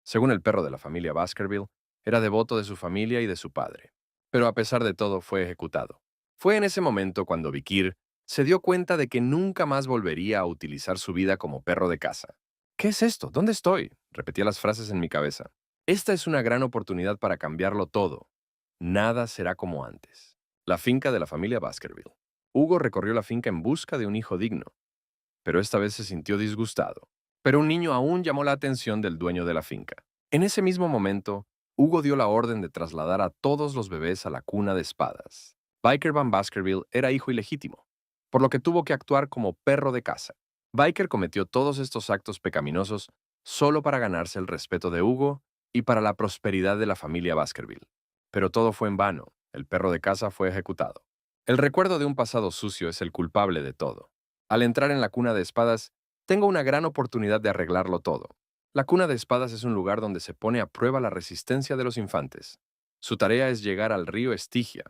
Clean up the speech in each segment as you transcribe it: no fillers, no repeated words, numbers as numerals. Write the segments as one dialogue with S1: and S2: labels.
S1: Según el perro de la familia Baskerville, era devoto de su familia y de su padre, pero a pesar de todo fue ejecutado. Fue en ese momento cuando Vikir se dio cuenta de que nunca más volvería a utilizar su vida como perro de caza. ¿Qué es esto? ¿Dónde estoy? Repetía las frases en mi cabeza. Esta es una gran oportunidad para cambiarlo todo. Nada será como antes. La finca de la familia Baskerville. Hugo recorrió la finca en busca de un hijo digno, pero esta vez se sintió disgustado. Pero un niño aún llamó la atención del dueño de la finca. En ese mismo momento, Hugo dio la orden de trasladar a todos los bebés a la cuna de espadas. Biker Van Baskerville era hijo ilegítimo, por lo que tuvo que actuar como perro de caza. Biker cometió todos estos actos pecaminosos solo para ganarse el respeto de Hugo y para la prosperidad de la familia Baskerville. Pero todo fue en vano. El perro de caza fue ejecutado. El recuerdo de un pasado sucio es el culpable de todo. Al entrar en la cuna de espadas, tengo una gran oportunidad de arreglarlo todo. La cuna de espadas es un lugar donde se pone a prueba la resistencia de los infantes. Su tarea es llegar al río Estigia.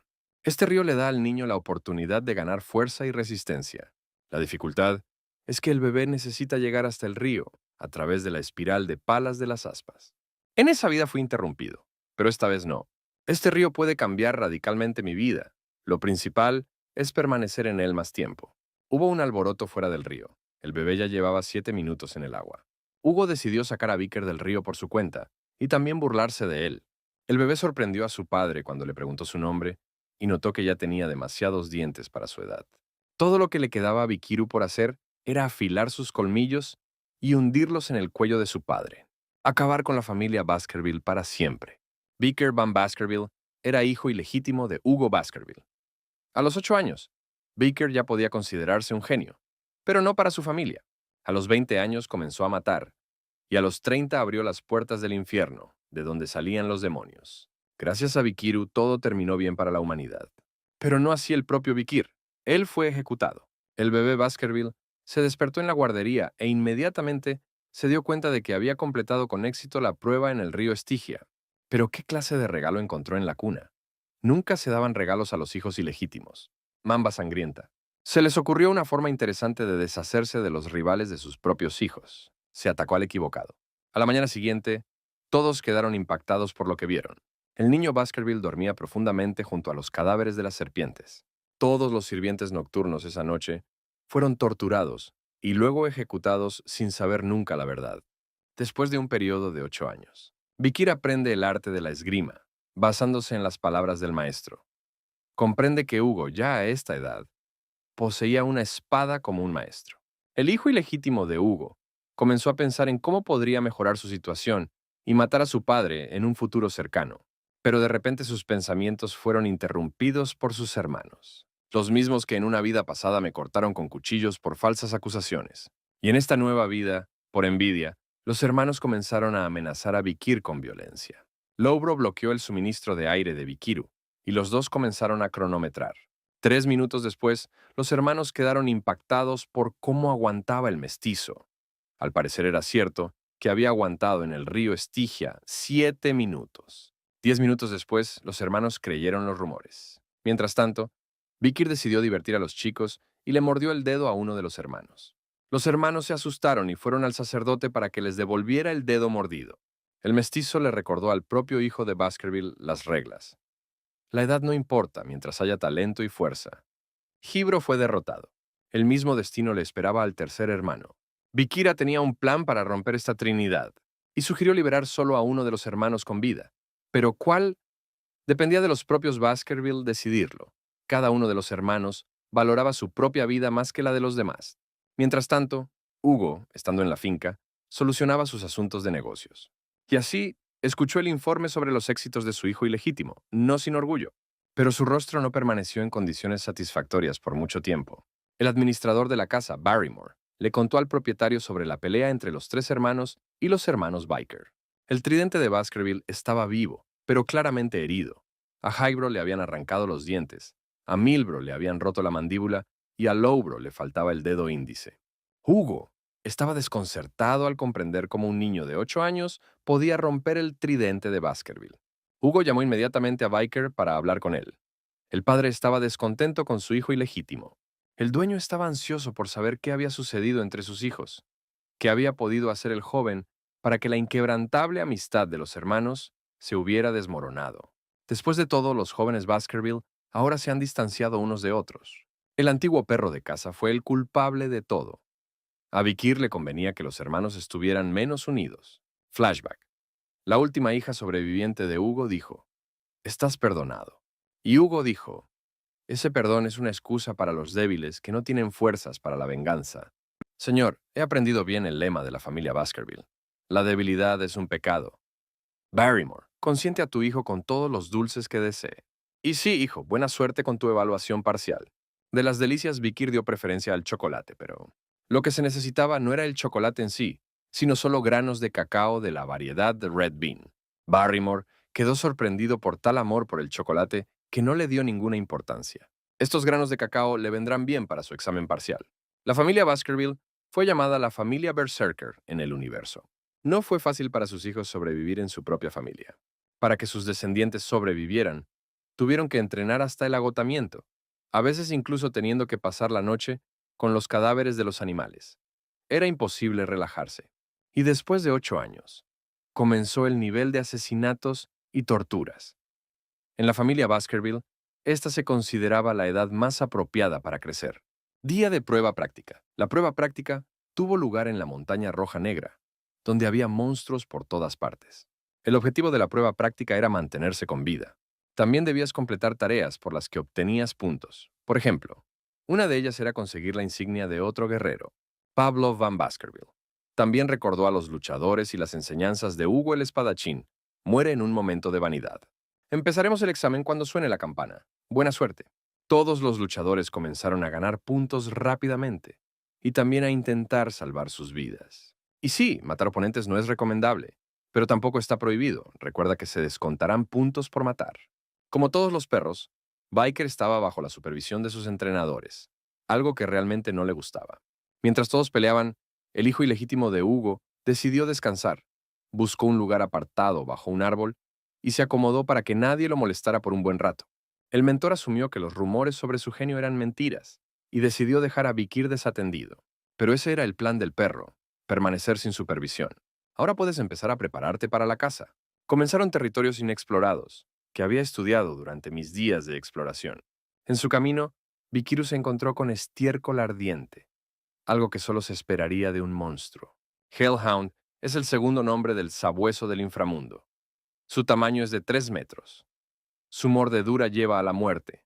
S1: Este río le da al niño la oportunidad de ganar fuerza y resistencia. La dificultad es que el bebé necesita llegar hasta el río a través de la espiral de palas de las aspas. En esa vida fui interrumpido, pero esta vez no. Este río puede cambiar radicalmente mi vida. Lo principal es permanecer en él más tiempo. Hubo un alboroto fuera del río. El bebé ya llevaba 7 minutos en el agua. Hugo decidió sacar a Vicker del río por su cuenta y también burlarse de él. El bebé sorprendió a su padre cuando le preguntó su nombre y notó que ya tenía demasiados dientes para su edad. Todo lo que le quedaba a Vikiru por hacer era afilar sus colmillos y hundirlos en el cuello de su padre. Acabar con la familia Baskerville para siempre. Vicker Van Baskerville era hijo ilegítimo de Hugo Baskerville. A los 8 años, Baker ya podía considerarse un genio, pero no para su familia. A los 20 años comenzó a matar, y a los 30 abrió las puertas del infierno, de donde salían los demonios. Gracias a Vikiru todo terminó bien para la humanidad. Pero no así el propio Vikir. Él fue ejecutado. El bebé Baskerville se despertó en la guardería e inmediatamente se dio cuenta de que había completado con éxito la prueba en el río Estigia. Pero ¿qué clase de regalo encontró en la cuna? Nunca se daban regalos a los hijos ilegítimos. Mamba sangrienta. Se les ocurrió una forma interesante de deshacerse de los rivales de sus propios hijos. Se atacó al equivocado. A la mañana siguiente, todos quedaron impactados por lo que vieron. El niño Baskerville dormía profundamente junto a los cadáveres de las serpientes. Todos los sirvientes nocturnos esa noche fueron torturados y luego ejecutados sin saber nunca la verdad. Después de un periodo de 8 años, Vikir aprende el arte de la esgrima, basándose en las palabras del maestro. Comprende que Hugo, ya a esta edad, poseía una espada como un maestro. El hijo ilegítimo de Hugo comenzó a pensar en cómo podría mejorar su situación y matar a su padre en un futuro cercano. Pero de repente sus pensamientos fueron interrumpidos por sus hermanos, los mismos que en una vida pasada me cortaron con cuchillos por falsas acusaciones. Y en esta nueva vida, por envidia, los hermanos comenzaron a amenazar a Vikir con violencia. Lowbro bloqueó el suministro de aire de Vikiru, y los dos comenzaron a cronometrar. 3 minutos después, los hermanos quedaron impactados por cómo aguantaba el mestizo. Al parecer era cierto que había aguantado en el río Estigia 7 minutos. 10 minutos después, los hermanos creyeron los rumores. Mientras tanto, Vikir decidió divertir a los chicos y le mordió el dedo a uno de los hermanos. Los hermanos se asustaron y fueron al sacerdote para que les devolviera el dedo mordido. El mestizo le recordó al propio hijo de Baskerville las reglas. La edad no importa mientras haya talento y fuerza. Gibro fue derrotado. El mismo destino le esperaba al tercer hermano. Vikira tenía un plan para romper esta trinidad y sugirió liberar solo a uno de los hermanos con vida. Pero ¿cuál? Dependía de los propios Baskerville decidirlo. Cada uno de los hermanos valoraba su propia vida más que la de los demás. Mientras tanto, Hugo, estando en la finca, solucionaba sus asuntos de negocios. Y así, escuchó el informe sobre los éxitos de su hijo ilegítimo, no sin orgullo. Pero su rostro no permaneció en condiciones satisfactorias por mucho tiempo. El administrador de la casa, Barrymore, le contó al propietario sobre la pelea entre los tres hermanos y los hermanos Biker. El tridente de Baskerville estaba vivo, pero claramente herido. A Highbro le habían arrancado los dientes, a Milbro le habían roto la mandíbula y a Lowbro le faltaba el dedo índice. Hugo estaba desconcertado al comprender cómo un niño de 8 años podía romper el tridente de Baskerville. Hugo llamó inmediatamente a Biker para hablar con él. El padre estaba descontento con su hijo ilegítimo. El dueño estaba ansioso por saber qué había sucedido entre sus hijos, qué había podido hacer el joven para que la inquebrantable amistad de los hermanos se hubiera desmoronado. Después de todo, los jóvenes Baskerville ahora se han distanciado unos de otros. El antiguo perro de casa fue el culpable de todo. A Vikir le convenía que los hermanos estuvieran menos unidos. Flashback. La última hija sobreviviente de Hugo dijo, «Estás perdonado». Y Hugo dijo, «Ese perdón es una excusa para los débiles que no tienen fuerzas para la venganza». Señor, he aprendido bien el lema de la familia Baskerville. La debilidad es un pecado. Barrymore, consiente a tu hijo con todos los dulces que desee. Y sí, hijo, buena suerte con tu evaluación parcial. De las delicias, Vikir dio preferencia al chocolate, pero lo que se necesitaba no era el chocolate en sí, sino solo granos de cacao de la variedad de Red Bean. Barrymore quedó sorprendido por tal amor por el chocolate que no le dio ninguna importancia. Estos granos de cacao le vendrán bien para su examen parcial. La familia Baskerville fue llamada la familia Berserker en el universo. No fue fácil para sus hijos sobrevivir en su propia familia. Para que sus descendientes sobrevivieran, tuvieron que entrenar hasta el agotamiento, a veces incluso teniendo que pasar la noche con los cadáveres de los animales. Era imposible relajarse. Y después de 8 años, comenzó el nivel de asesinatos y torturas. En la familia Baskerville, esta se consideraba la edad más apropiada para crecer. Día de prueba práctica. La prueba práctica tuvo lugar en la Montaña Roja Negra, donde había monstruos por todas partes. El objetivo de la prueba práctica era mantenerse con vida. También debías completar tareas por las que obtenías puntos. Por ejemplo, una de ellas era conseguir la insignia de otro guerrero, Pablo Van Baskerville. También recordó a los luchadores y las enseñanzas de Hugo el espadachín. Muere en un momento de vanidad. Empezaremos el examen cuando suene la campana. Buena suerte. Todos los luchadores comenzaron a ganar puntos rápidamente y también a intentar salvar sus vidas. Y sí, matar oponentes no es recomendable, pero tampoco está prohibido. Recuerda que se descontarán puntos por matar. Como todos los perros, Biker estaba bajo la supervisión de sus entrenadores, algo que realmente no le gustaba. Mientras todos peleaban, el hijo ilegítimo de Hugo decidió descansar. Buscó un lugar apartado bajo un árbol y se acomodó para que nadie lo molestara por un buen rato. El mentor asumió que los rumores sobre su genio eran mentiras y decidió dejar a Vikir desatendido. Pero ese era el plan del perro, permanecer sin supervisión. Ahora puedes empezar a prepararte para la caza. Comenzaron territorios inexplorados, que había estudiado durante mis días de exploración. En su camino, Vikiru se encontró con estiércol ardiente, algo que solo se esperaría de un monstruo. Hellhound es el segundo nombre del sabueso del inframundo. Su tamaño es de 3 metros. Su mordedura lleva a la muerte.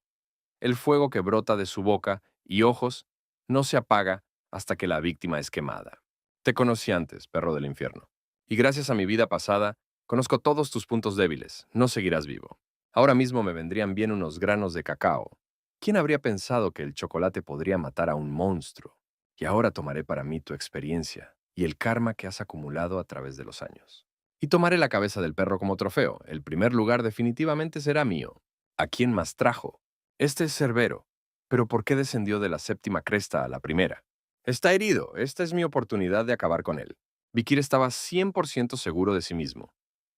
S1: El fuego que brota de su boca y ojos no se apaga hasta que la víctima es quemada. Te conocí antes, perro del infierno. Y gracias a mi vida pasada, conozco todos tus puntos débiles. No seguirás vivo. Ahora mismo me vendrían bien unos granos de cacao. ¿Quién habría pensado que el chocolate podría matar a un monstruo? Y ahora tomaré para mí tu experiencia y el karma que has acumulado a través de los años. Y tomaré la cabeza del perro como trofeo. El primer lugar definitivamente será mío. ¿A quién más trajo? Este es Cerbero. ¿Pero por qué descendió de la 7ª cresta a la primera? Está herido. Esta es mi oportunidad de acabar con él. Vikir estaba 100% seguro de sí mismo,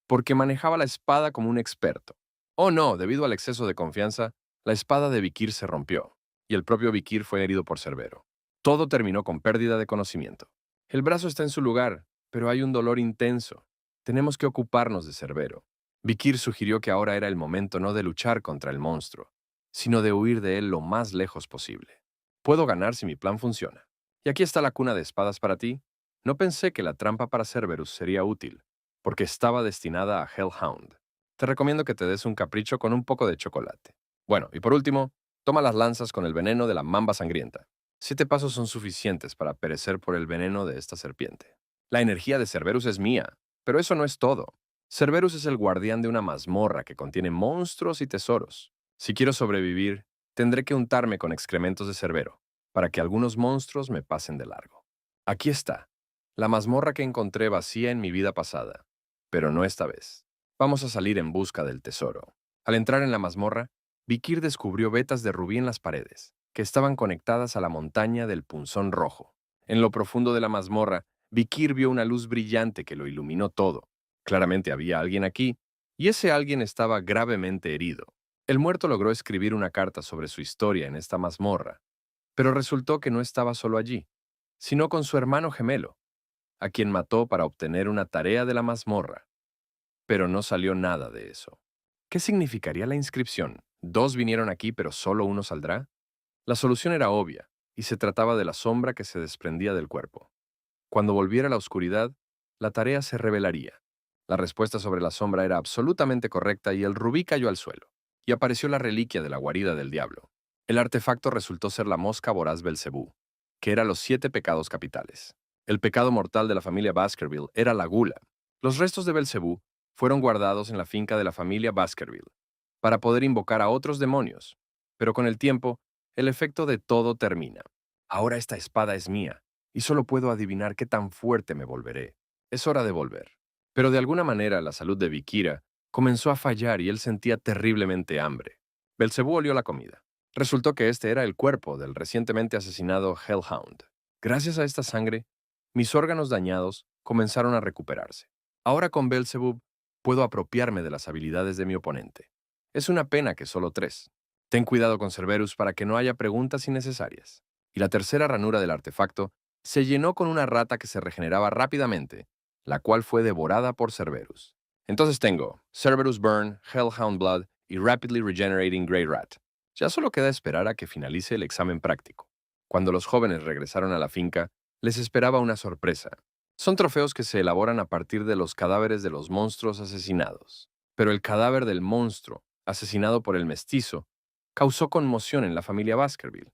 S1: porque manejaba la espada como un experto. Oh no, debido al exceso de confianza, la espada de Vikir se rompió, y el propio Vikir fue herido por Cerbero. Todo terminó con pérdida de conocimiento. El brazo está en su lugar, pero hay un dolor intenso. Tenemos que ocuparnos de Cerbero. Vikir sugirió que ahora era el momento no de luchar contra el monstruo, sino de huir de él lo más lejos posible. Puedo ganar si mi plan funciona. Y aquí está la cuna de espadas para ti. No pensé que la trampa para Cerberus sería útil, porque estaba destinada a Hellhound. Te recomiendo que te des un capricho con un poco de chocolate. Bueno, y por último, toma las lanzas con el veneno de la mamba sangrienta. 7 pasos son suficientes para perecer por el veneno de esta serpiente. La energía de Cerberus es mía, pero eso no es todo. Cerberus es el guardián de una mazmorra que contiene monstruos y tesoros. Si quiero sobrevivir, tendré que untarme con excrementos de Cerbero, para que algunos monstruos me pasen de largo. Aquí está, la mazmorra que encontré vacía en mi vida pasada, pero no esta vez. Vamos a salir en busca del tesoro. Al entrar en la mazmorra, Vikir descubrió vetas de rubí en las paredes, que estaban conectadas a la montaña del punzón rojo. En lo profundo de la mazmorra, Vikir vio una luz brillante que lo iluminó todo. Claramente había alguien aquí, y ese alguien estaba gravemente herido. El muerto logró escribir una carta sobre su historia en esta mazmorra, pero resultó que no estaba solo allí, sino con su hermano gemelo. a quien mató para obtener una tarea de la mazmorra. Pero no salió nada de eso. ¿Qué significaría la inscripción? ¿Dos vinieron aquí, pero solo uno saldrá? La solución era obvia, y se trataba de la sombra que se desprendía del cuerpo. Cuando volviera la oscuridad, la tarea se revelaría. La respuesta sobre la sombra era absolutamente correcta y el rubí cayó al suelo, y apareció la reliquia de la guarida del diablo. El artefacto resultó ser la mosca voraz Belcebú, que era los 7 pecados capitales. El pecado mortal de la familia Baskerville era la gula. Los restos de Belcebú fueron guardados en la finca de la familia Baskerville para poder invocar a otros demonios, pero con el tiempo, el efecto de todo termina. Ahora esta espada es mía, y solo puedo adivinar qué tan fuerte me volveré. Es hora de volver. Pero de alguna manera la salud de Vikira comenzó a fallar y él sentía terriblemente hambre. Belcebú olió la comida. Resultó que este era el cuerpo del recientemente asesinado Hellhound. Gracias a esta sangre, mis órganos dañados comenzaron a recuperarse. Ahora con Belzebub puedo apropiarme de las habilidades de mi oponente. Es una pena que solo 3. Ten cuidado con Cerberus para que no haya preguntas innecesarias. Y la tercera ranura del artefacto se llenó con una rata que se regeneraba rápidamente, la cual fue devorada por Cerberus. Entonces tengo Cerberus Burn, Hellhound Blood y Rapidly Regenerating Grey Rat. Ya solo queda esperar a que finalice el examen práctico. Cuando los jóvenes regresaron a la finca, les esperaba una sorpresa. Son trofeos que se elaboran a partir de los cadáveres de los monstruos asesinados. Pero el cadáver del monstruo, asesinado por el mestizo, causó conmoción en la familia Baskerville.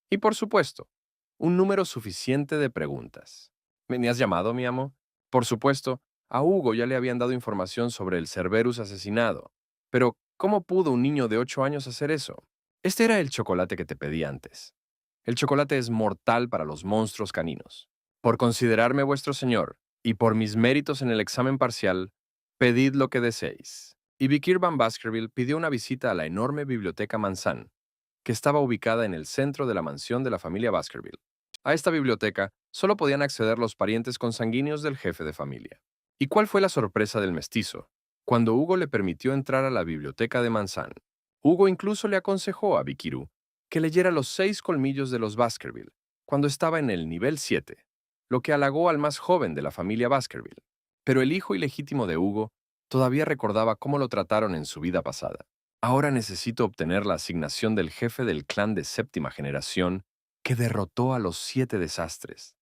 S1: Y por supuesto, un número suficiente de preguntas. ¿Me has llamado, mi amo? Por supuesto, a Hugo ya le habían dado información sobre el Cerberus asesinado. Pero, ¿cómo pudo un niño de 8 años hacer eso? Este era el chocolate que te pedí antes. El chocolate es mortal para los monstruos caninos. Por considerarme vuestro señor, y por mis méritos en el examen parcial, pedid lo que deseéis. Y Vikir Van Baskerville pidió una visita a la enorme biblioteca Manzan, que estaba ubicada en el centro de la mansión de la familia Baskerville. A esta biblioteca solo podían acceder los parientes consanguíneos del jefe de familia. ¿Y cuál fue la sorpresa del mestizo? Cuando Hugo le permitió entrar a la biblioteca de Manzan, Hugo incluso le aconsejó a Vikiru que leyera los 6 colmillos de los Baskerville, cuando estaba en el nivel 7, lo que halagó al más joven de la familia Baskerville. Pero el hijo ilegítimo de Hugo todavía recordaba cómo lo trataron en su vida pasada. Ahora necesito obtener la asignación del jefe del clan de 7ª generación que derrotó a los 7 desastres.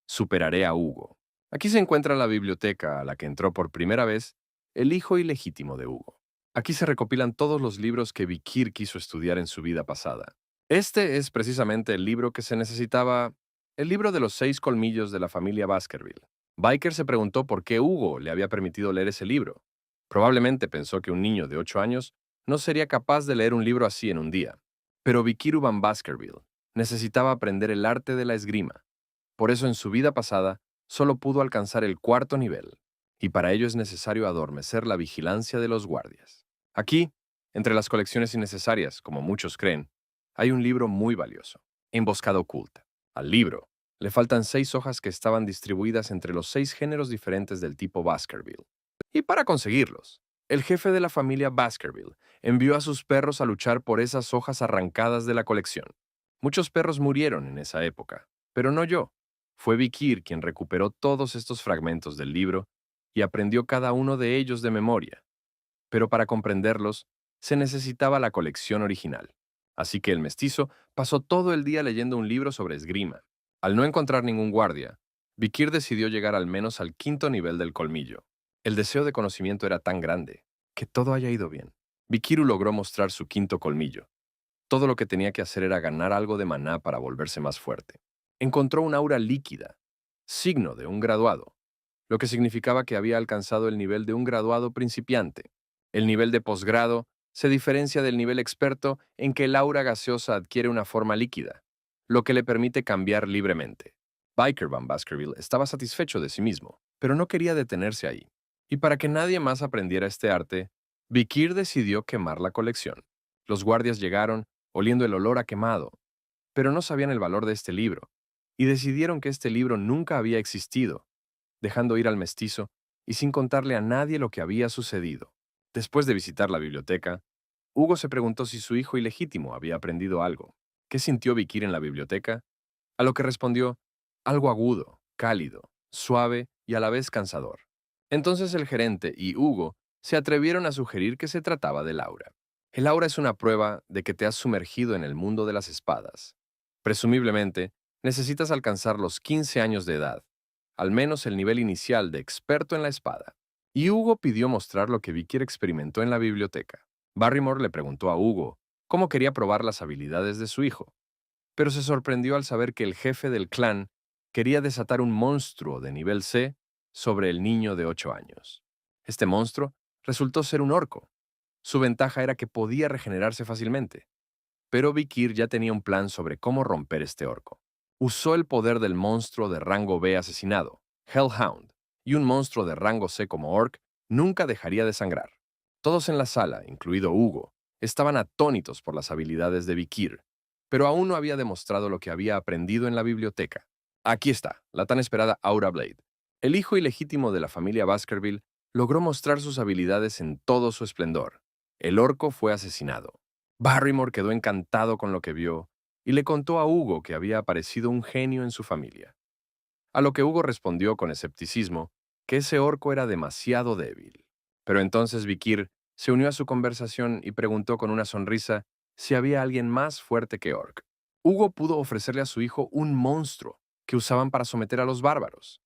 S1: Superaré a Hugo. Aquí se encuentra la biblioteca a la que entró por primera vez el hijo ilegítimo de Hugo. Aquí se recopilan todos los libros que Vikir quiso estudiar en su vida pasada. Este es precisamente el libro que se necesitaba, el libro de los 6 colmillos de la familia Baskerville. Biker se preguntó por qué Hugo le había permitido leer ese libro. Probablemente pensó que un niño de 8 años no sería capaz de leer un libro así en un día. Pero Vikiru Van Baskerville necesitaba aprender el arte de la esgrima. Por eso en su vida pasada solo pudo alcanzar el 4º nivel, y para ello es necesario adormecer la vigilancia de los guardias. Aquí, entre las colecciones innecesarias, como muchos creen, hay un libro muy valioso, Emboscada Oculta. Al libro le faltan 6 hojas que estaban distribuidas entre los 6 géneros diferentes del tipo Baskerville. Y para conseguirlos, el jefe de la familia Baskerville envió a sus perros a luchar por esas hojas arrancadas de la colección. Muchos perros murieron en esa época, pero no yo. Fue Vikir quien recuperó todos estos fragmentos del libro y aprendió cada uno de ellos de memoria. Pero para comprenderlos, se necesitaba la colección original. Así que el mestizo pasó todo el día leyendo un libro sobre esgrima. Al no encontrar ningún guardia, Vikir decidió llegar al menos al 5º nivel del colmillo. El deseo de conocimiento era tan grande que todo haya ido bien. Vikiru logró mostrar su 5º colmillo. Todo lo que tenía que hacer era ganar algo de maná para volverse más fuerte. Encontró un aura líquida, signo de un graduado, lo que significaba que había alcanzado el nivel de un graduado principiante. El nivel de posgrado se diferencia del nivel experto en que el aura gaseosa adquiere una forma líquida, lo que le permite cambiar libremente. Biker Van Baskerville estaba satisfecho de sí mismo, pero no quería detenerse ahí. Y para que nadie más aprendiera este arte, Vikir decidió quemar la colección. Los guardias llegaron, oliendo el olor a quemado, pero no sabían el valor de este libro, y decidieron que este libro nunca había existido, dejando ir al mestizo y sin contarle a nadie lo que había sucedido. Después de visitar la biblioteca, Hugo se preguntó si su hijo ilegítimo había aprendido algo. ¿Qué sintió Vikir en la biblioteca? A lo que respondió, algo agudo, cálido, suave y a la vez cansador. Entonces el gerente y Hugo se atrevieron a sugerir que se trataba del aura. El aura es una prueba de que te has sumergido en el mundo de las espadas. Presumiblemente, necesitas alcanzar los 15 años de edad, al menos el nivel inicial de experto en la espada. Y Hugo pidió mostrar lo que Vicky experimentó en la biblioteca. Barrymore le preguntó a Hugo cómo quería probar las habilidades de su hijo, pero se sorprendió al saber que el jefe del clan quería desatar un monstruo de nivel C sobre el niño de 8 años. Este monstruo resultó ser un orco. Su ventaja era que podía regenerarse fácilmente, pero Vikir ya tenía un plan sobre cómo romper este orco. Usó el poder del monstruo de rango B asesinado, Hellhound, y un monstruo de rango C como Orc nunca dejaría de sangrar. Todos en la sala, incluido Hugo, estaban atónitos por las habilidades de Vikir, pero aún no había demostrado lo que había aprendido en la biblioteca. Aquí está, la tan esperada Aura Blade. El hijo ilegítimo de la familia Baskerville logró mostrar sus habilidades en todo su esplendor. El orco fue asesinado. Barrymore quedó encantado con lo que vio y le contó a Hugo que había aparecido un genio en su familia. A lo que Hugo respondió con escepticismo que ese orco era demasiado débil. Pero entonces Vikir se unió a su conversación y preguntó con una sonrisa si había alguien más fuerte que Orc. Hugo pudo ofrecerle a su hijo un monstruo que usaban para someter a los bárbaros.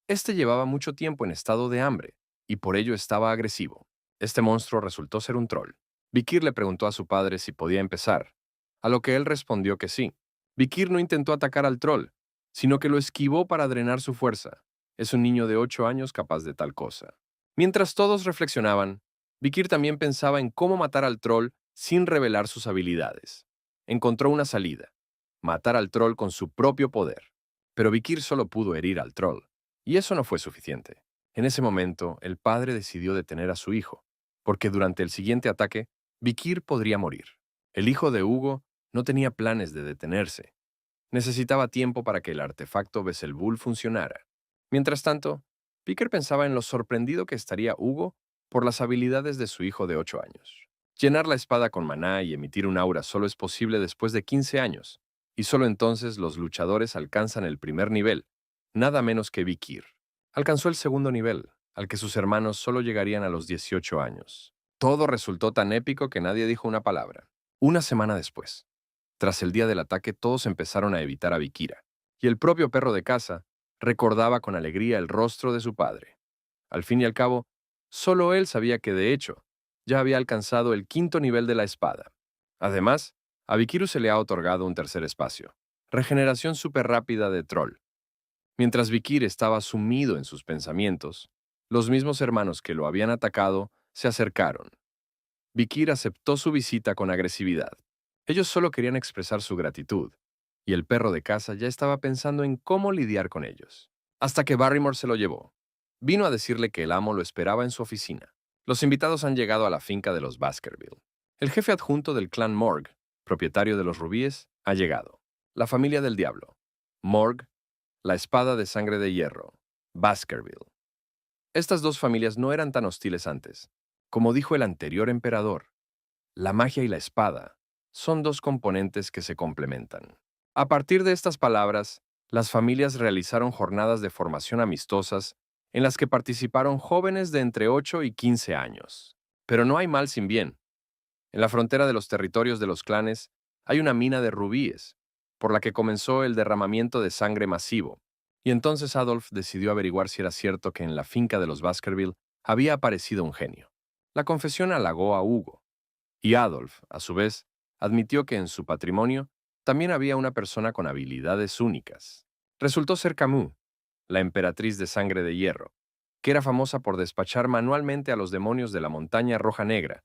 S1: Este llevaba mucho tiempo en estado de hambre y por ello estaba agresivo. Este monstruo resultó ser un troll. Vikir le preguntó a su padre si podía empezar, a lo que él respondió que sí. Vikir no intentó atacar al troll, sino que lo esquivó para drenar su fuerza. Es un niño de 8 años capaz de tal cosa. Mientras todos reflexionaban, Vikir también pensaba en cómo matar al troll sin revelar sus habilidades. Encontró una salida: matar al troll con su propio poder. Pero Vikir solo pudo herir al troll, y eso no fue suficiente. En ese momento, el padre decidió detener a su hijo, porque durante el siguiente ataque, Vikir podría morir. El hijo de Hugo no tenía planes de detenerse. Necesitaba tiempo para que el artefacto Beelzebul funcionara. Mientras tanto, Vicker pensaba en lo sorprendido que estaría Hugo por las habilidades de su hijo de 8 años. Llenar la espada con maná y emitir un aura solo es posible después de 15 años, y solo entonces los luchadores alcanzan el primer nivel, nada menos que Vikir. Alcanzó el segundo nivel, al que sus hermanos solo llegarían a los 18 años. Todo resultó tan épico que nadie dijo una palabra. Una semana después, tras el día del ataque, todos empezaron a evitar a Vikira, y el propio perro de casa recordaba con alegría el rostro de su padre. Al fin y al cabo, solo él sabía que, de hecho, ya había alcanzado el quinto nivel de la espada. Además, a Vikiru se le ha otorgado un tercer espacio: regeneración súper rápida de troll. Mientras Vikir estaba sumido en sus pensamientos, los mismos hermanos que lo habían atacado se acercaron. Vikir aceptó su visita con agresividad. Ellos solo querían expresar su gratitud, y el perro de casa ya estaba pensando en cómo lidiar con ellos. Hasta que Barrymore se lo llevó. Vino a decirle que el amo lo esperaba en su oficina. Los invitados han llegado a la finca de los Baskerville. El jefe adjunto del clan Morg, propietario de los rubíes, ha llegado. La familia del diablo. Morg, la espada de sangre de hierro. Baskerville. Estas dos familias no eran tan hostiles antes. Como dijo el anterior emperador, la magia y la espada son dos componentes que se complementan. A partir de estas palabras, las familias realizaron jornadas de formación amistosas en las que participaron jóvenes de entre 8 y 15 años. Pero no hay mal sin bien. En la frontera de los territorios de los clanes hay una mina de rubíes, por la que comenzó el derramamiento de sangre masivo, y entonces Adolf decidió averiguar si era cierto que en la finca de los Baskerville había aparecido un genio. La confesión halagó a Hugo, y Adolf, a su vez, admitió que en su patrimonio también había una persona con habilidades únicas. Resultó ser Camus, la emperatriz de sangre de hierro, que era famosa por despachar manualmente a los demonios de la montaña roja negra,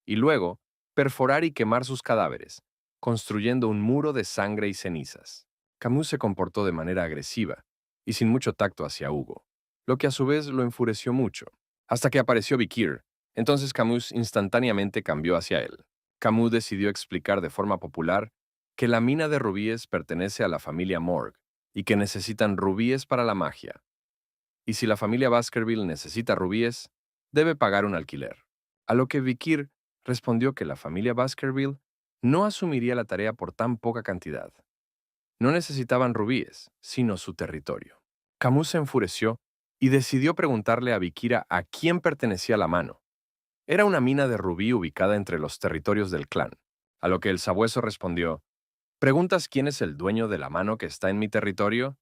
S1: y luego perforar y quemar sus cadáveres, construyendo un muro de sangre y cenizas. Camus se comportó de manera agresiva y sin mucho tacto hacia Hugo, lo que a su vez lo enfureció mucho, hasta que apareció Vikir. Entonces Camus instantáneamente cambió hacia él. Camus decidió explicar de forma popular que la mina de rubíes pertenece a la familia Morg y que necesitan rubíes para la magia. Y si la familia Baskerville necesita rubíes, debe pagar un alquiler. A lo que Vikir respondió que la familia Baskerville no asumiría la tarea por tan poca cantidad. No necesitaban rubíes, sino su territorio. Camus se enfureció y decidió preguntarle a Vikira a quién pertenecía la mano. Era una mina de rubí ubicada entre los territorios del clan, a lo que el sabueso respondió: ¿preguntas quién es el dueño de la mano que está en mi territorio?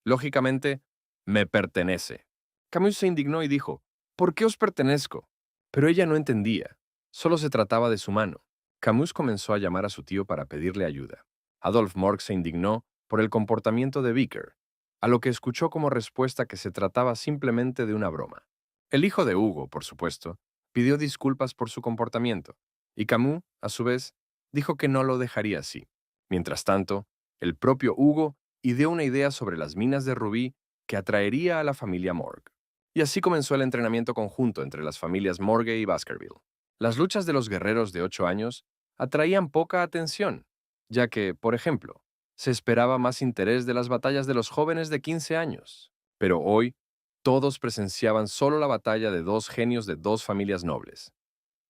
S1: Lógicamente, me pertenece. Camus se indignó y dijo: ¿por qué os pertenezco? Pero ella no entendía. Solo se trataba de su mano. Camus comenzó a llamar a su tío para pedirle ayuda. Adolphe Morgue se indignó por el comportamiento de Vicker, a lo que escuchó como respuesta que se trataba simplemente de una broma. El hijo de Hugo, por supuesto, pidió disculpas por su comportamiento, y Camus, a su vez, dijo que no lo dejaría así. Mientras tanto, el propio Hugo ideó una idea sobre las minas de rubí que atraería a la familia Morgue. Y así comenzó el entrenamiento conjunto entre las familias Morgue y Baskerville. Las luchas de los guerreros de 8 años atraían poca atención, ya que, por ejemplo, se esperaba más interés de las batallas de los jóvenes de 15 años. Pero hoy, todos presenciaban solo la batalla de dos genios de dos familias nobles,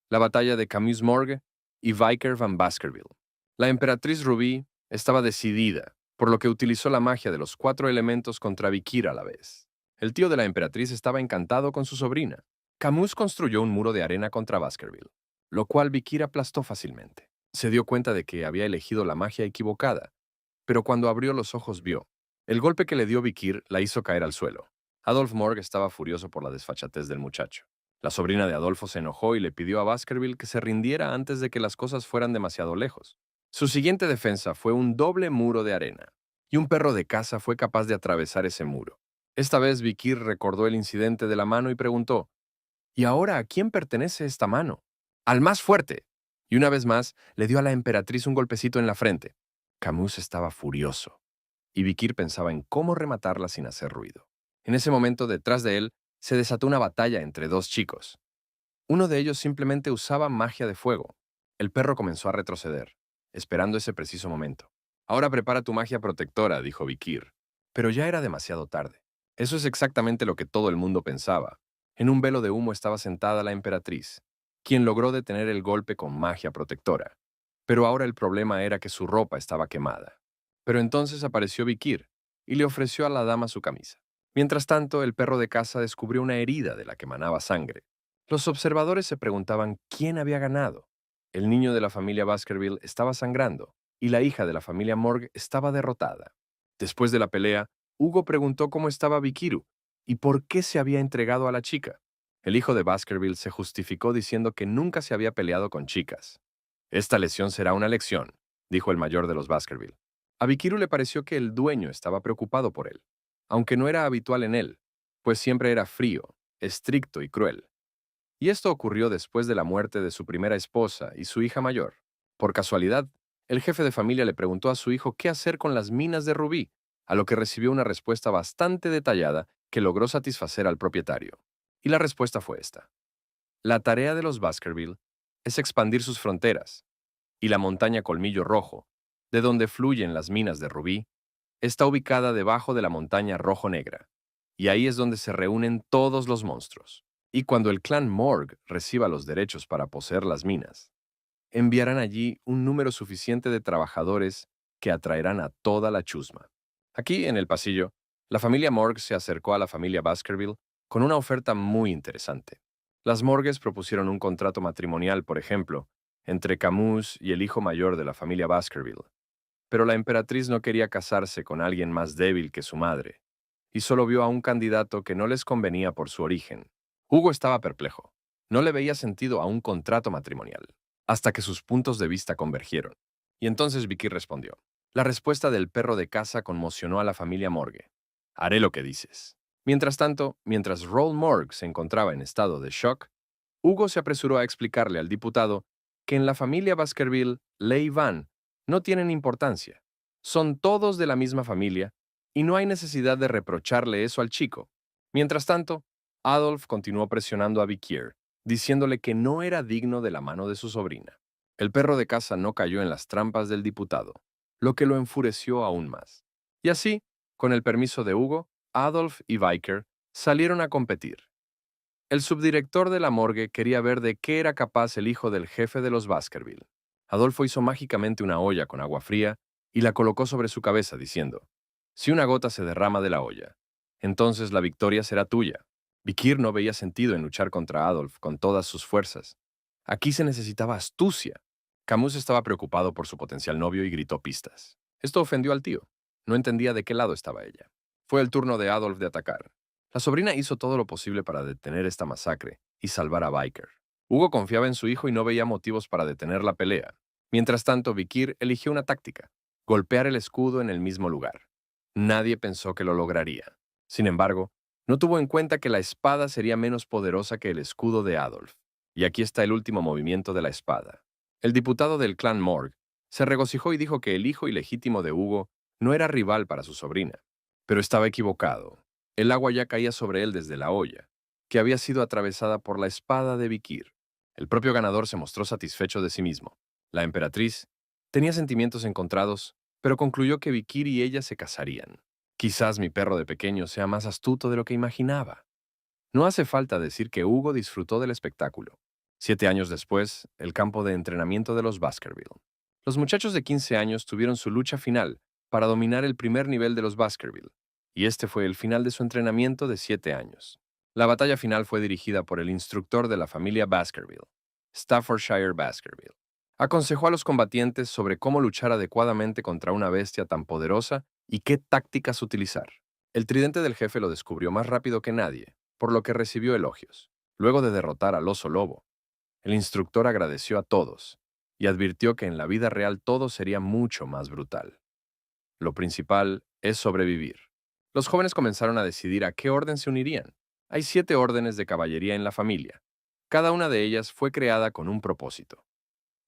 S1: la batalla de Camus Morgue y Viker van Baskerville. La emperatriz Rubí estaba decidida, por lo que utilizó la magia de los 4 elementos contra Vikira a la vez. El tío de la emperatriz estaba encantado con su sobrina. Camus construyó un muro de arena contra Baskerville, lo cual Vikira aplastó fácilmente. Se dio cuenta de que había elegido la magia equivocada, pero cuando abrió los ojos vio. El golpe que le dio Vikir la hizo caer al suelo. Adolphe Morgue estaba furioso por la desfachatez del muchacho. La sobrina de Adolfo se enojó y le pidió a Baskerville que se rindiera antes de que las cosas fueran demasiado lejos. Su siguiente defensa fue un doble muro de arena, y un perro de caza fue capaz de atravesar ese muro. Esta vez Vikir recordó el incidente de la mano y preguntó: ¿y ahora a quién pertenece esta mano? Al más fuerte. Y una vez más le dio a la emperatriz un golpecito en la frente. Camus estaba furioso, y Vikir pensaba en cómo rematarla sin hacer ruido. En ese momento, detrás de él, se desató una batalla entre dos chicos. Uno de ellos simplemente usaba magia de fuego. El perro comenzó a retroceder, esperando ese preciso momento. Ahora prepara tu magia protectora, dijo Vikir. Pero ya era demasiado tarde. Eso es exactamente lo que todo el mundo pensaba. En un velo de humo estaba sentada la emperatriz, quien logró detener el golpe con magia protectora. Pero ahora el problema era que su ropa estaba quemada. Pero entonces apareció Vikir y le ofreció a la dama su camisa. Mientras tanto, el perro de caza descubrió una herida de la que emanaba sangre. Los observadores se preguntaban quién había ganado. El niño de la familia Baskerville estaba sangrando y la hija de la familia Morgue estaba derrotada. Después de la pelea, Hugo preguntó cómo estaba Vikiru y por qué se había entregado a la chica. El hijo de Baskerville se justificó diciendo que nunca se había peleado con chicas. Esta lesión será una lección, dijo el mayor de los Baskerville. A Vikiru le pareció que el dueño estaba preocupado por él, aunque no era habitual en él, pues siempre era frío, estricto y cruel. Y esto ocurrió después de la muerte de su primera esposa y su hija mayor. Por casualidad, el jefe de familia le preguntó a su hijo qué hacer con las minas de rubí, a lo que recibió una respuesta bastante detallada que logró satisfacer al propietario. Y la respuesta fue esta: la tarea de los Baskerville es expandir sus fronteras, y la montaña Colmillo Rojo, de donde fluyen las minas de rubí, está ubicada debajo de la montaña Rojo Negra, y ahí es donde se reúnen todos los monstruos. Y cuando el clan Morgue reciba los derechos para poseer las minas, enviarán allí un número suficiente de trabajadores que atraerán a toda la chusma. Aquí, en el pasillo, la familia Morgue se acercó a la familia Baskerville con una oferta muy interesante. Las Morgues propusieron un contrato matrimonial, por ejemplo, entre Camus y el hijo mayor de la familia Baskerville. Pero la emperatriz no quería casarse con alguien más débil que su madre, y solo vio a un candidato que no les convenía por su origen. Hugo estaba perplejo. No le veía sentido a un contrato matrimonial, hasta que sus puntos de vista convergieron. Y entonces Vicky respondió. La respuesta del perro de caza conmocionó a la familia Morgue. Haré lo que dices. Mientras tanto, mientras Roll Morgue se encontraba en estado de shock, Hugo se apresuró a explicarle al diputado que en la familia Baskerville, Ley Van no tienen importancia. Son todos de la misma familia y no hay necesidad de reprocharle eso al chico. Mientras tanto, Adolf continuó presionando a Vikir, diciéndole que no era digno de la mano de su sobrina. El perro de caza no cayó en las trampas del diputado, lo que lo enfureció aún más. Y así, con el permiso de Hugo, Adolf y Viker salieron a competir. El subdirector de la morgue quería ver de qué era capaz el hijo del jefe de los Baskerville. Adolfo hizo mágicamente una olla con agua fría y la colocó sobre su cabeza, diciendo: si una gota se derrama de la olla, entonces la victoria será tuya. Vikir no veía sentido en luchar contra Adolf con todas sus fuerzas. Aquí se necesitaba astucia. Camus estaba preocupado por su potencial novio y gritó pistas. Esto ofendió al tío. No entendía de qué lado estaba ella. Fue el turno de Adolf de atacar. La sobrina hizo todo lo posible para detener esta masacre y salvar a Biker. Hugo confiaba en su hijo y no veía motivos para detener la pelea. Mientras tanto, Vikir eligió una táctica: golpear el escudo en el mismo lugar. Nadie pensó que lo lograría. Sin embargo, no tuvo en cuenta que la espada sería menos poderosa que el escudo de Adolf. Y aquí está el último movimiento de la espada. El diputado del clan Morg se regocijó y dijo que el hijo ilegítimo de Hugo no era rival para su sobrina. Pero estaba equivocado. El agua ya caía sobre él desde la olla, que había sido atravesada por la espada de Vikir. El propio ganador se mostró satisfecho de sí mismo. La emperatriz tenía sentimientos encontrados, pero concluyó que Vikir y ella se casarían. Quizás mi perro de pequeño sea más astuto de lo que imaginaba. No hace falta decir que Hugo disfrutó del espectáculo. 7 años después, el campo de entrenamiento de los Baskerville. Los muchachos de 15 años tuvieron su lucha final para dominar el primer nivel de los Baskerville, y este fue el final de su entrenamiento de 7 años. La batalla final fue dirigida por el instructor de la familia Baskerville, Staffordshire Baskerville. Aconsejó a los combatientes sobre cómo luchar adecuadamente contra una bestia tan poderosa y qué tácticas utilizar. El tridente del jefe lo descubrió más rápido que nadie, por lo que recibió elogios. Luego de derrotar al oso lobo, el instructor agradeció a todos y advirtió que en la vida real todo sería mucho más brutal. Lo principal es sobrevivir. Los jóvenes comenzaron a decidir a qué orden se unirían. Hay 7 órdenes de caballería en la familia. Cada una de ellas fue creada con un propósito: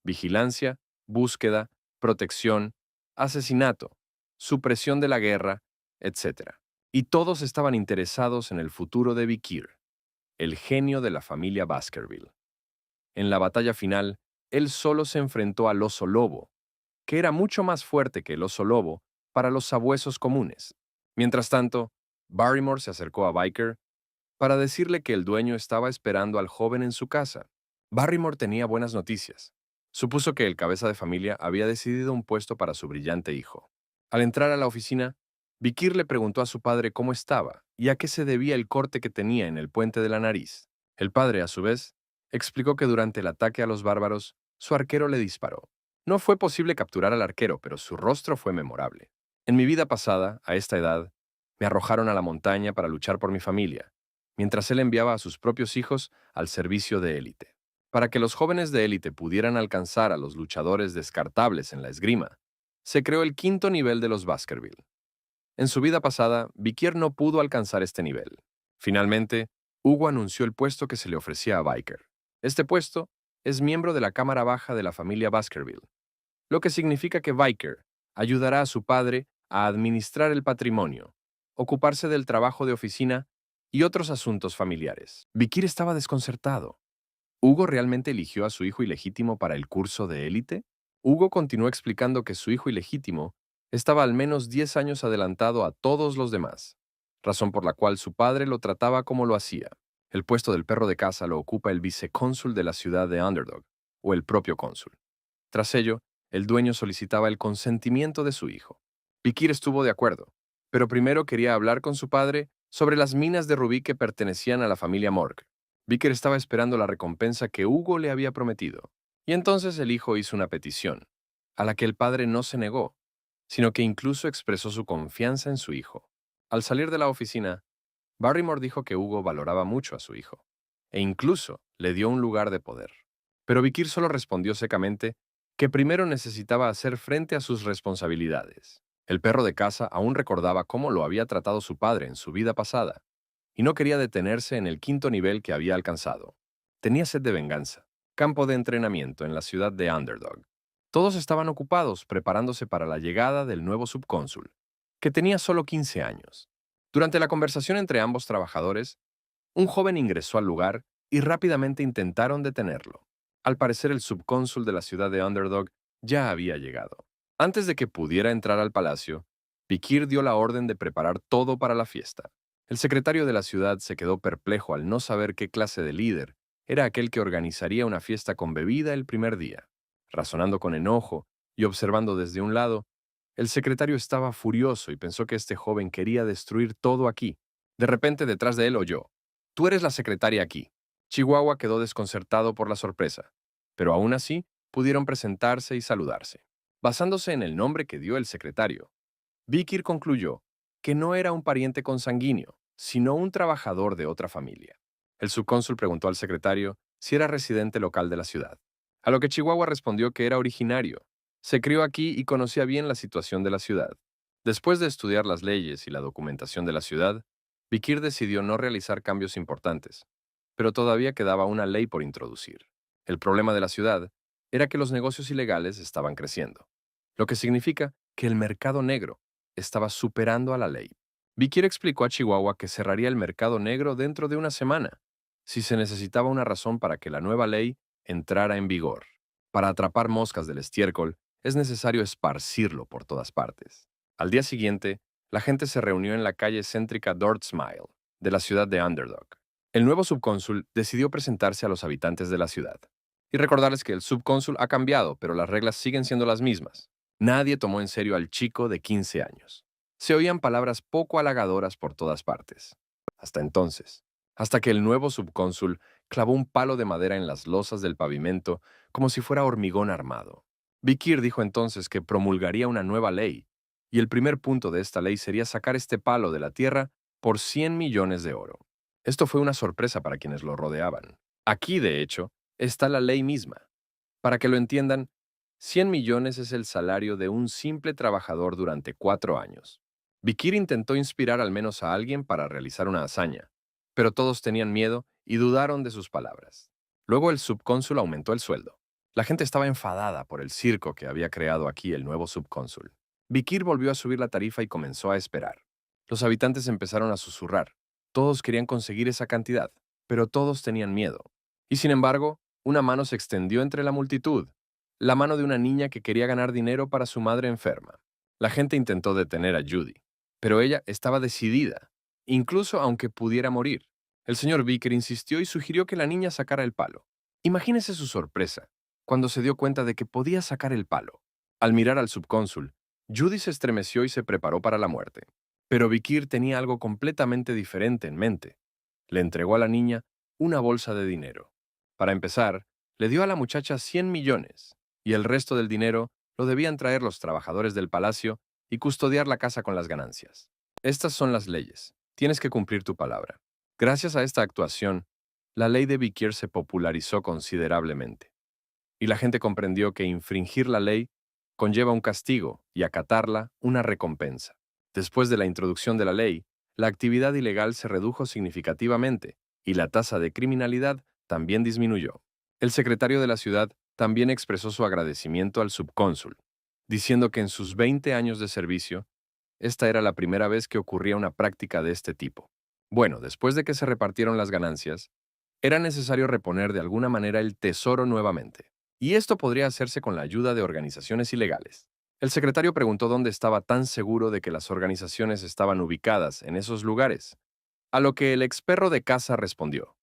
S1: vigilancia, búsqueda, protección, asesinato, supresión de la guerra, etc. Y todos estaban interesados en el futuro de Vikir, el genio de la familia Baskerville. En la batalla final, él solo se enfrentó al oso lobo, que era mucho más fuerte que el oso lobo para los sabuesos comunes. Mientras tanto, Barrymore se acercó a Biker para decirle que el dueño estaba esperando al joven en su casa. Barrymore tenía buenas noticias. Supuso que el cabeza de familia había decidido un puesto para su brillante hijo. Al entrar a la oficina, Vikir le preguntó a su padre cómo estaba y a qué se debía el corte que tenía en el puente de la nariz. El padre, a su vez, explicó que durante el ataque a los bárbaros, su arquero le disparó. No fue posible capturar al arquero, pero su rostro fue memorable. En mi vida pasada, a esta edad, me arrojaron a la montaña para luchar por mi familia, mientras él enviaba a sus propios hijos al servicio de élite. Para que los jóvenes de élite pudieran alcanzar a los luchadores descartables en la esgrima, se creó el 5.º nivel de los Baskerville. En su vida pasada, Vikir no pudo alcanzar este nivel. Finalmente, Hugo anunció el puesto que se le ofrecía a Biker. Este puesto es miembro de la Cámara Baja de la familia Baskerville, lo que significa que Biker ayudará a su padre a administrar el patrimonio, ocuparse del trabajo de oficina y otros asuntos familiares. Vikir estaba desconcertado. ¿Hugo realmente eligió a su hijo ilegítimo para el curso de élite? Hugo continuó explicando que su hijo ilegítimo estaba al menos 10 años adelantado a todos los demás, razón por la cual su padre lo trataba como lo hacía. El puesto del perro de casa lo ocupa el vicecónsul de la ciudad de Underdog, o el propio cónsul. Tras ello, el dueño solicitaba el consentimiento de su hijo. Vikir estuvo de acuerdo, pero primero quería hablar con su padre sobre las minas de rubí que pertenecían a la familia Morg. Vikir estaba esperando la recompensa que Hugo le había prometido. Y entonces el hijo hizo una petición, a la que el padre no se negó, sino que incluso expresó su confianza en su hijo. Al salir de la oficina, Barrymore dijo que Hugo valoraba mucho a su hijo, e incluso le dio un lugar de poder. Pero Vikir solo respondió secamente que primero necesitaba hacer frente a sus responsabilidades. El perro de casa aún recordaba cómo lo había tratado su padre en su vida pasada, y no quería detenerse en el 5.º nivel que había alcanzado. Tenía sed de venganza. Campo de entrenamiento en la ciudad de Underdog. Todos estaban ocupados preparándose para la llegada del nuevo subcónsul, que tenía solo 15 años. Durante la conversación entre ambos trabajadores, un joven ingresó al lugar y rápidamente intentaron detenerlo. Al parecer, el subcónsul de la ciudad de Underdog ya había llegado. Antes de que pudiera entrar al palacio, Vikir dio la orden de preparar todo para la fiesta. El secretario de la ciudad se quedó perplejo al no saber qué clase de líder era aquel que organizaría una fiesta con bebida el primer día. Razonando con enojo y observando desde un lado, el secretario estaba furioso y pensó que este joven quería destruir todo aquí. De repente, detrás de él oyó: «Tú eres la secretaria aquí». Chihuahua quedó desconcertado por la sorpresa, pero aún así pudieron presentarse y saludarse. Basándose en el nombre que dio el secretario, Vikir concluyó que no era un pariente consanguíneo, sino un trabajador de otra familia. El subcónsul preguntó al secretario si era residente local de la ciudad, a lo que Chihuahua respondió que era originario. Se crió aquí y conocía bien la situación de la ciudad. Después de estudiar las leyes y la documentación de la ciudad, Vikir decidió no realizar cambios importantes, pero todavía quedaba una ley por introducir. El problema de la ciudad era que los negocios ilegales estaban creciendo, lo que significa que el mercado negro estaba superando a la ley. Vikir explicó a Chihuahua que cerraría el mercado negro dentro de una semana, si se necesitaba una razón para que la nueva ley entrara en vigor. Para atrapar moscas del estiércol, es necesario esparcirlo por todas partes. Al día siguiente, la gente se reunió en la calle céntrica Dortsmile, de la ciudad de Underdog. El nuevo subcónsul decidió presentarse a los habitantes de la ciudad y recordarles que el subcónsul ha cambiado, pero las reglas siguen siendo las mismas. Nadie tomó en serio al chico de 15 años. Se oían palabras poco halagadoras por todas partes. Hasta entonces, hasta que el nuevo subcónsul clavó un palo de madera en las losas del pavimento como si fuera hormigón armado. Vikir dijo entonces que promulgaría una nueva ley, y el primer punto de esta ley sería sacar este palo de la tierra por 100 millones de oro. Esto fue una sorpresa para quienes lo rodeaban. Aquí, de hecho, está la ley misma. Para que lo entiendan, 100 millones es el salario de un simple trabajador durante 4 años. Vikir intentó inspirar al menos a alguien para realizar una hazaña, pero todos tenían miedo y dudaron de sus palabras. Luego el subcónsul aumentó el sueldo. La gente estaba enfadada por el circo que había creado aquí el nuevo subcónsul. Vikir volvió a subir la tarifa y comenzó a esperar. Los habitantes empezaron a susurrar. Todos querían conseguir esa cantidad, pero todos tenían miedo. Y sin embargo, una mano se extendió entre la multitud, la mano de una niña que quería ganar dinero para su madre enferma. La gente intentó detener a Judy, pero ella estaba decidida, incluso aunque pudiera morir. El señor Vicker insistió y sugirió que la niña sacara el palo. Imagínese su sorpresa cuando se dio cuenta de que podía sacar el palo. Al mirar al subcónsul, Judy se estremeció y se preparó para la muerte. Pero Vikir tenía algo completamente diferente en mente. Le entregó a la niña una bolsa de dinero. Para empezar, le dio a la muchacha 100 millones, y el resto del dinero lo debían traer los trabajadores del palacio y custodiar la casa con las ganancias. Estas son las leyes. Tienes que cumplir tu palabra. Gracias a esta actuación, la ley de Vikir se popularizó considerablemente, y la gente comprendió que infringir la ley conlleva un castigo y acatarla una recompensa. Después de la introducción de la ley, la actividad ilegal se redujo significativamente y la tasa de criminalidad también disminuyó. El secretario de la ciudad también expresó su agradecimiento al subcónsul, diciendo que en sus 20 años de servicio, esta era la primera vez que ocurría una práctica de este tipo. Bueno, después de que se repartieron las ganancias, era necesario reponer de alguna manera el tesoro nuevamente. Y esto podría hacerse con la ayuda de organizaciones ilegales. El secretario preguntó dónde estaba tan seguro de que las organizaciones estaban ubicadas en esos lugares, a lo que el experro de casa respondió: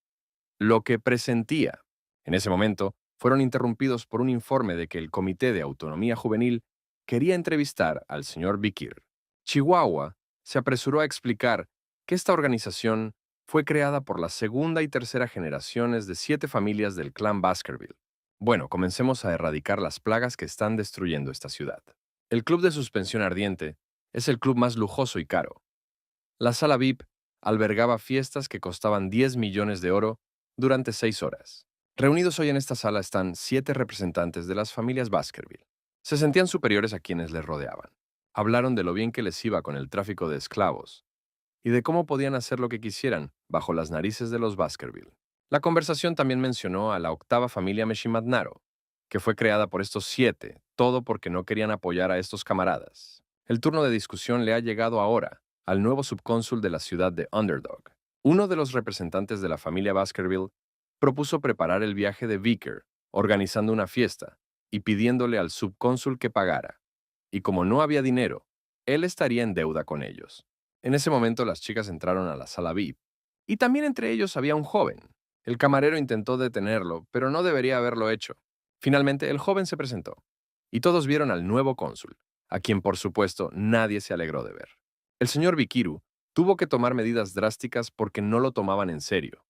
S1: lo que presentía. En ese momento, fueron interrumpidos por un informe de que el Comité de Autonomía Juvenil quería entrevistar al señor Vikir. Chihuahua se apresuró a explicar que esta organización fue creada por la segunda y tercera generaciones de 7 familias del clan Baskerville. Bueno, comencemos a erradicar las plagas que están destruyendo esta ciudad. El Club de Suspensión Ardiente es el club más lujoso y caro. La sala VIP albergaba fiestas que costaban 10 millones de oro durante 6 horas. Reunidos hoy en esta sala están 7 representantes de las familias Baskerville. Se sentían superiores a quienes les rodeaban. Hablaron de lo bien que les iba con el tráfico de esclavos y de cómo podían hacer lo que quisieran bajo las narices de los Baskerville. La conversación también mencionó a la octava familia Meshimadnaro, que fue creada por estos 7, todo porque no querían apoyar a estos camaradas. El turno de discusión le ha llegado ahora al nuevo subcónsul de la ciudad de Underdog. Uno de los representantes de la familia Baskerville propuso preparar el viaje de Vicker, organizando una fiesta y pidiéndole al subcónsul que pagara. Y como no había dinero, él estaría en deuda con ellos. En ese momento las chicas entraron a la sala VIP, y también entre ellos había un joven. El camarero intentó detenerlo, pero no debería haberlo hecho. Finalmente, el joven se presentó, y todos vieron al nuevo cónsul, a quien por supuesto nadie se alegró de ver. El señor Vikiru Tuvo que tomar medidas drásticas porque no lo tomaban en serio.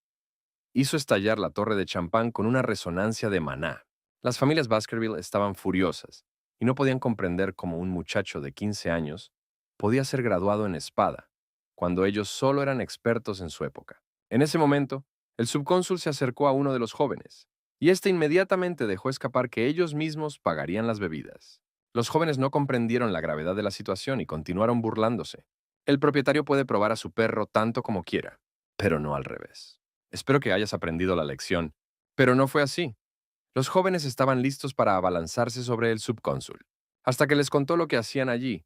S1: Hizo estallar la torre de champán con una resonancia de maná. Las familias Baskerville estaban furiosas y no podían comprender cómo un muchacho de 15 años podía ser graduado en espada, cuando ellos solo eran expertos en su época. En ese momento, el subcónsul se acercó a uno de los jóvenes, y éste inmediatamente dejó escapar que ellos mismos pagarían las bebidas. Los jóvenes no comprendieron la gravedad de la situación y continuaron burlándose. El propietario puede probar a su perro tanto como quiera, pero no al revés. Espero que hayas aprendido la lección, pero no fue así. Los jóvenes estaban listos para abalanzarse sobre el subcónsul, hasta que les contó lo que hacían allí: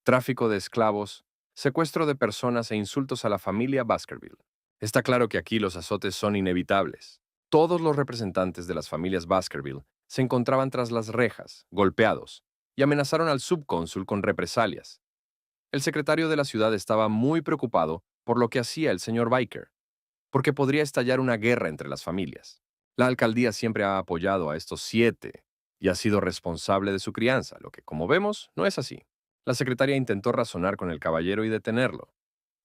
S1: tráfico de esclavos, secuestro de personas e insultos a la familia Baskerville. Está claro que aquí los azotes son inevitables. Todos los representantes de las familias Baskerville se encontraban tras las rejas, golpeados, y amenazaron al subcónsul con represalias. El secretario de la ciudad estaba muy preocupado por lo que hacía el señor Biker, porque podría estallar una guerra entre las familias. La alcaldía siempre ha apoyado a estos 7 y ha sido responsable de su crianza, lo que, como vemos, no es así. La secretaria intentó razonar con el caballero y detenerlo,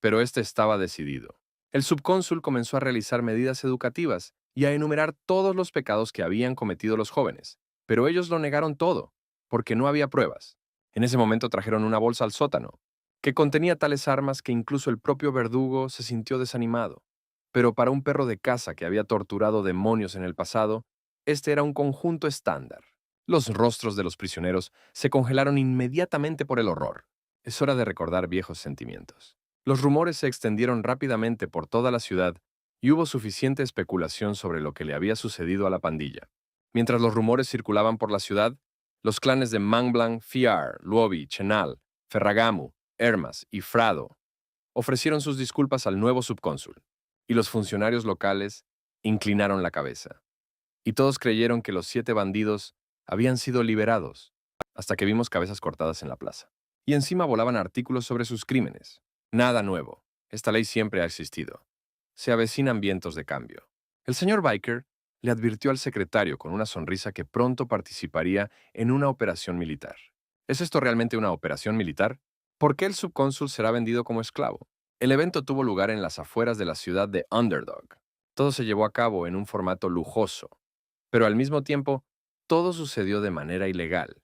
S1: pero este estaba decidido. El subcónsul comenzó a realizar medidas educativas y a enumerar todos los pecados que habían cometido los jóvenes, pero ellos lo negaron todo, porque no había pruebas. En ese momento trajeron una bolsa al sótano, que contenía tales armas que incluso el propio verdugo se sintió desanimado. Pero para un perro de caza que había torturado demonios en el pasado, este era un conjunto estándar. Los rostros de los prisioneros se congelaron inmediatamente por el horror. Es hora de recordar viejos sentimientos. Los rumores se extendieron rápidamente por toda la ciudad y hubo suficiente especulación sobre lo que le había sucedido a la pandilla. Mientras los rumores circulaban por la ciudad, los clanes de Mangblanc, Fiar, Luobi, Chenal, Ferragamu, Hermas y Frado ofrecieron sus disculpas al nuevo subcónsul, y los funcionarios locales inclinaron la cabeza. Y todos creyeron que los 7 bandidos habían sido liberados, hasta que vimos cabezas cortadas en la plaza. Y encima volaban artículos sobre sus crímenes. Nada nuevo. Esta ley siempre ha existido. Se avecinan vientos de cambio. El señor Biker le advirtió al secretario con una sonrisa que pronto participaría en una operación militar. ¿Es esto realmente una operación militar? ¿Por qué el subcónsul será vendido como esclavo? El evento tuvo lugar en las afueras de la ciudad de Underdog. Todo se llevó a cabo en un formato lujoso, pero al mismo tiempo, todo sucedió de manera ilegal,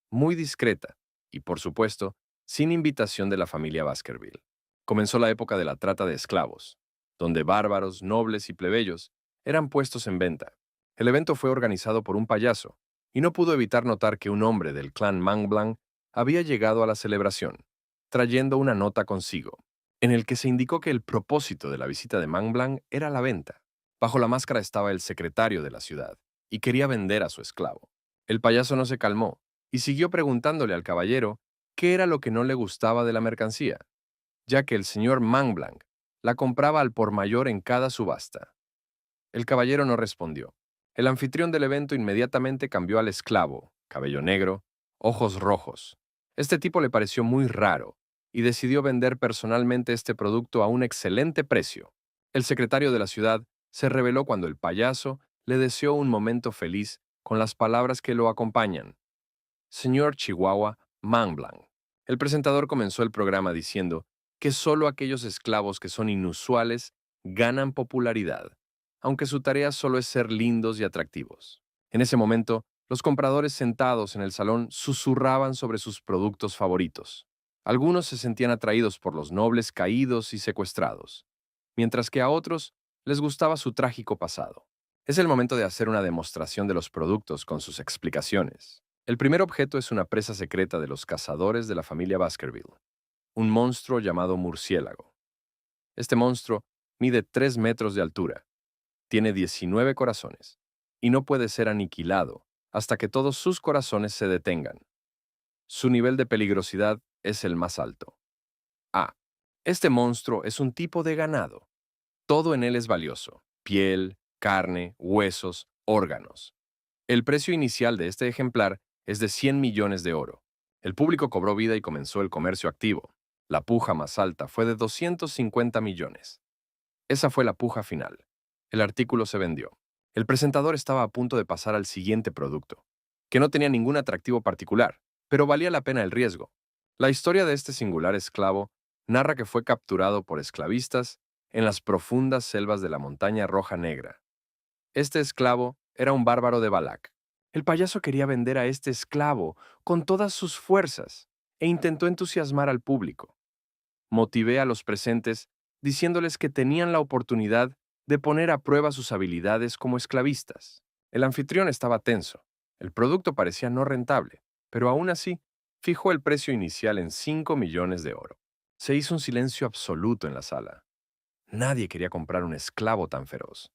S1: muy discreta y, por supuesto, sin invitación de la familia Baskerville. Comenzó la época de la trata de esclavos, donde bárbaros, nobles y plebeyos eran puestos en venta. El evento fue organizado por un payaso, y no pudo evitar notar que un hombre del clan Mangblanc había llegado a la celebración, trayendo una nota consigo, en el que se indicó que el propósito de la visita de Mangblanc era la venta. Bajo la máscara estaba el secretario de la ciudad, y quería vender a su esclavo. El payaso no se calmó, y siguió preguntándole al caballero qué era lo que no le gustaba de la mercancía, ya que el señor Mangblanc la compraba al por mayor en cada subasta. El caballero no respondió. El anfitrión del evento inmediatamente cambió al esclavo, cabello negro, ojos rojos. Este tipo le pareció muy raro y decidió vender personalmente este producto a un excelente precio. El secretario de la ciudad se reveló cuando el payaso le deseó un momento feliz con las palabras que lo acompañan. Señor Chihuahua Mangblanc. El presentador comenzó el programa diciendo que solo aquellos esclavos que son inusuales ganan popularidad, aunque su tarea solo es ser lindos y atractivos. En ese momento, los compradores sentados en el salón susurraban sobre sus productos favoritos. Algunos se sentían atraídos por los nobles caídos y secuestrados, mientras que a otros les gustaba su trágico pasado. Es el momento de hacer una demostración de los productos con sus explicaciones. El primer objeto es una presa secreta de los cazadores de la familia Baskerville, un monstruo llamado murciélago. Este monstruo mide 3 metros de altura, tiene 19 corazones, y no puede ser aniquilado hasta que todos sus corazones se detengan. Su nivel de peligrosidad es el más alto. A. Este monstruo es un tipo de ganado. Todo en él es valioso: piel, carne, huesos, órganos. El precio inicial de este ejemplar es de 100 millones de oro. El público cobró vida y comenzó el comercio activo. La puja más alta fue de 250 millones. Esa fue la puja final. El artículo se vendió. El presentador estaba a punto de pasar al siguiente producto, que no tenía ningún atractivo particular, pero valía la pena el riesgo. La historia de este singular esclavo narra que fue capturado por esclavistas en las profundas selvas de la montaña roja negra. Este esclavo era un bárbaro de Balak. El payaso quería vender a este esclavo con todas sus fuerzas e intentó entusiasmar al público. Motivé a los presentes diciéndoles que tenían la oportunidad de poner a prueba sus habilidades como esclavistas. El anfitrión estaba tenso. El producto parecía no rentable, pero aún así fijó el precio inicial en 5 millones de oro. Se hizo un silencio absoluto en la sala. Nadie quería comprar un esclavo tan feroz.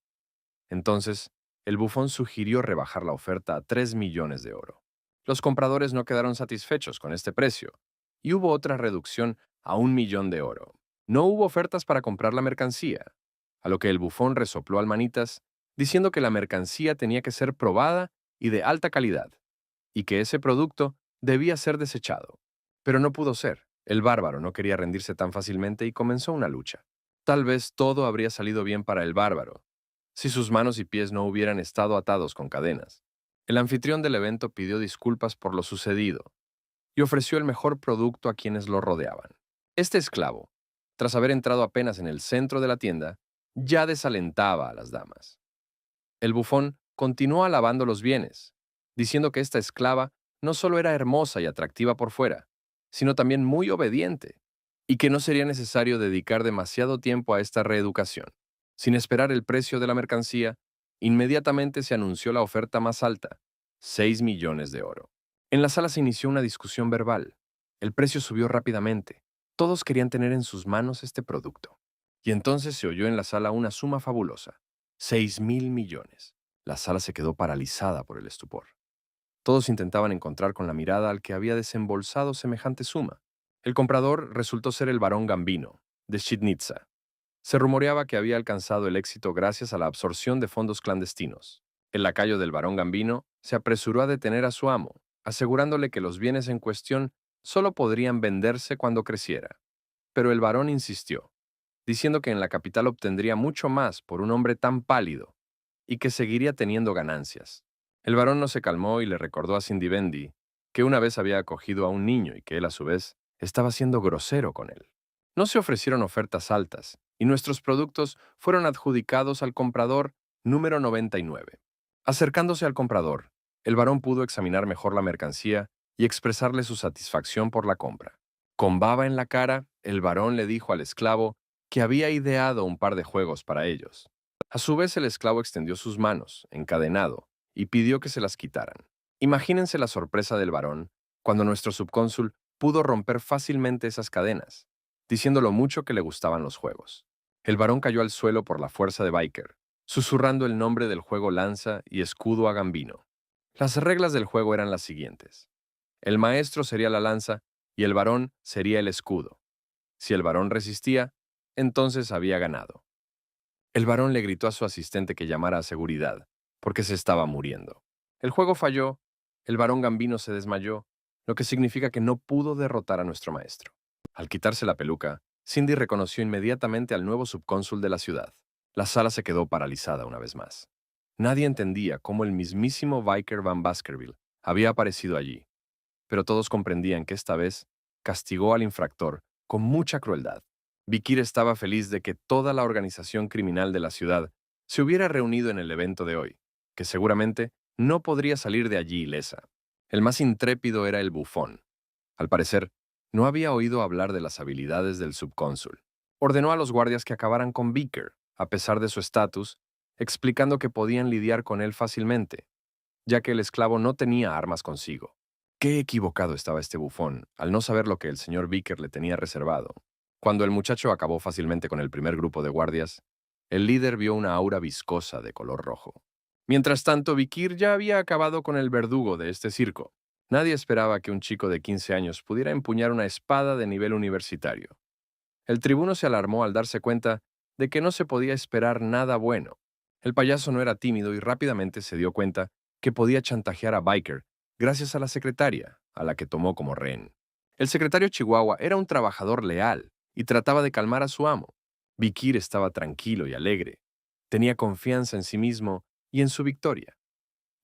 S1: Entonces, el bufón sugirió rebajar la oferta a 3 millones de oro. Los compradores no quedaron satisfechos con este precio, y hubo otra reducción a 1 millón de oro. No hubo ofertas para comprar la mercancía, a lo que el bufón resopló al manitas, diciendo que la mercancía tenía que ser probada y de alta calidad, y que ese producto debía ser desechado. Pero no pudo ser. El bárbaro no quería rendirse tan fácilmente y comenzó una lucha. Tal vez todo habría salido bien para el bárbaro, si sus manos y pies no hubieran estado atados con cadenas. El anfitrión del evento pidió disculpas por lo sucedido y ofreció el mejor producto a quienes lo rodeaban. Este esclavo, tras haber entrado apenas en el centro de la tienda, ya desalentaba a las damas. El bufón continuó alabando los bienes, diciendo que esta esclava no solo era hermosa y atractiva por fuera, sino también muy obediente, y que no sería necesario dedicar demasiado tiempo a esta reeducación. Sin esperar el precio de la mercancía, inmediatamente se anunció la oferta más alta, 6 millones de oro. En la sala se inició una discusión verbal. El precio subió rápidamente. Todos querían tener en sus manos este producto. Y entonces se oyó en la sala una suma fabulosa, 6.000 millones. La sala se quedó paralizada por el estupor. Todos intentaban encontrar con la mirada al que había desembolsado semejante suma. El comprador resultó ser el barón Gambino, de Schidnitza. Se rumoreaba que había alcanzado el éxito gracias a la absorción de fondos clandestinos. El lacayo del barón Gambino se apresuró a detener a su amo, asegurándole que los bienes en cuestión solo podrían venderse cuando creciera. Pero el barón insistió, diciendo que en la capital obtendría mucho más por un hombre tan pálido y que seguiría teniendo ganancias. El varón no se calmó y le recordó a Cindy Bendy que una vez había acogido a un niño y que él, a su vez, estaba siendo grosero con él. No se ofrecieron ofertas altas y nuestros productos fueron adjudicados al comprador número 99. Acercándose al comprador, el varón pudo examinar mejor la mercancía y expresarle su satisfacción por la compra. Con baba en la cara, el varón le dijo al esclavo que había ideado un par de juegos para ellos. A su vez, el esclavo extendió sus manos, encadenado, y pidió que se las quitaran. Imagínense la sorpresa del varón cuando nuestro subcónsul pudo romper fácilmente esas cadenas, diciendo lo mucho que le gustaban los juegos. El varón cayó al suelo por la fuerza de Biker, susurrando el nombre del juego lanza y escudo a Gambino. Las reglas del juego eran las siguientes. El maestro sería la lanza y el varón sería el escudo. Si el varón resistía, entonces había ganado. El varón le gritó a su asistente que llamara a seguridad, porque se estaba muriendo. El juego falló, el varón Gambino se desmayó, lo que significa que no pudo derrotar a nuestro maestro. Al quitarse la peluca, Cindy reconoció inmediatamente al nuevo subcónsul de la ciudad. La sala se quedó paralizada una vez más. Nadie entendía cómo el mismísimo Viker Van Baskerville había aparecido allí, pero todos comprendían que esta vez castigó al infractor con mucha crueldad. Vikir estaba feliz de que toda la organización criminal de la ciudad se hubiera reunido en el evento de hoy, que seguramente no podría salir de allí ilesa. El más intrépido era el bufón. Al parecer, no había oído hablar de las habilidades del subcónsul. Ordenó a los guardias que acabaran con Vicker, a pesar de su estatus, explicando que podían lidiar con él fácilmente, ya que el esclavo no tenía armas consigo. Qué equivocado estaba este bufón al no saber lo que el señor Vicker le tenía reservado. Cuando el muchacho acabó fácilmente con el primer grupo de guardias, el líder vio una aura viscosa de color rojo. Mientras tanto, Vikir ya había acabado con el verdugo de este circo. Nadie esperaba que un chico de 15 años pudiera empuñar una espada de nivel universitario. El tribuno se alarmó al darse cuenta de que no se podía esperar nada bueno. El payaso no era tímido y rápidamente se dio cuenta que podía chantajear a Biker gracias a la secretaria, a la que tomó como rehén. El secretario Chihuahua era un trabajador leal y trataba de calmar a su amo. Vikir estaba tranquilo y alegre. Tenía confianza en sí mismo y en su victoria.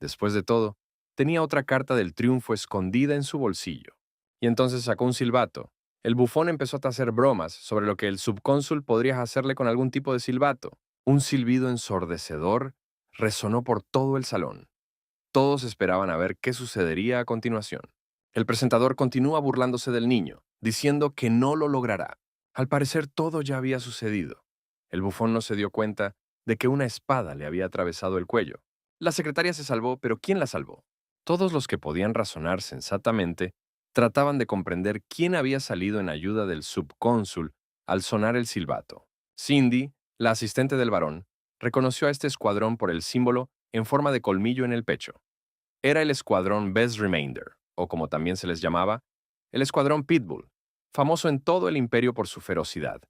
S1: Después de todo, tenía otra carta del triunfo escondida en su bolsillo. Y entonces sacó un silbato El bufón empezó a hacer bromas sobre lo que el subcónsul podría hacerle con algún tipo de silbato. Un silbido ensordecedor resonó por todo el salón. Todos esperaban a ver qué sucedería a continuación. El presentador continúa burlándose del niño, diciendo que no lo logrará. Al parecer todo ya había sucedido. El bufón no se dio cuenta de que una espada le había atravesado el cuello. La secretaria se salvó, pero ¿quién la salvó? Todos los que podían razonar sensatamente trataban de comprender quién había salido en ayuda del subcónsul al sonar el silbato. Cindy, la asistente del varón, reconoció a este escuadrón por el símbolo en forma de colmillo en el pecho. Era el escuadrón Best Remainder, o como también se les llamaba, el escuadrón Pitbull, famoso en todo el imperio por su ferocidad.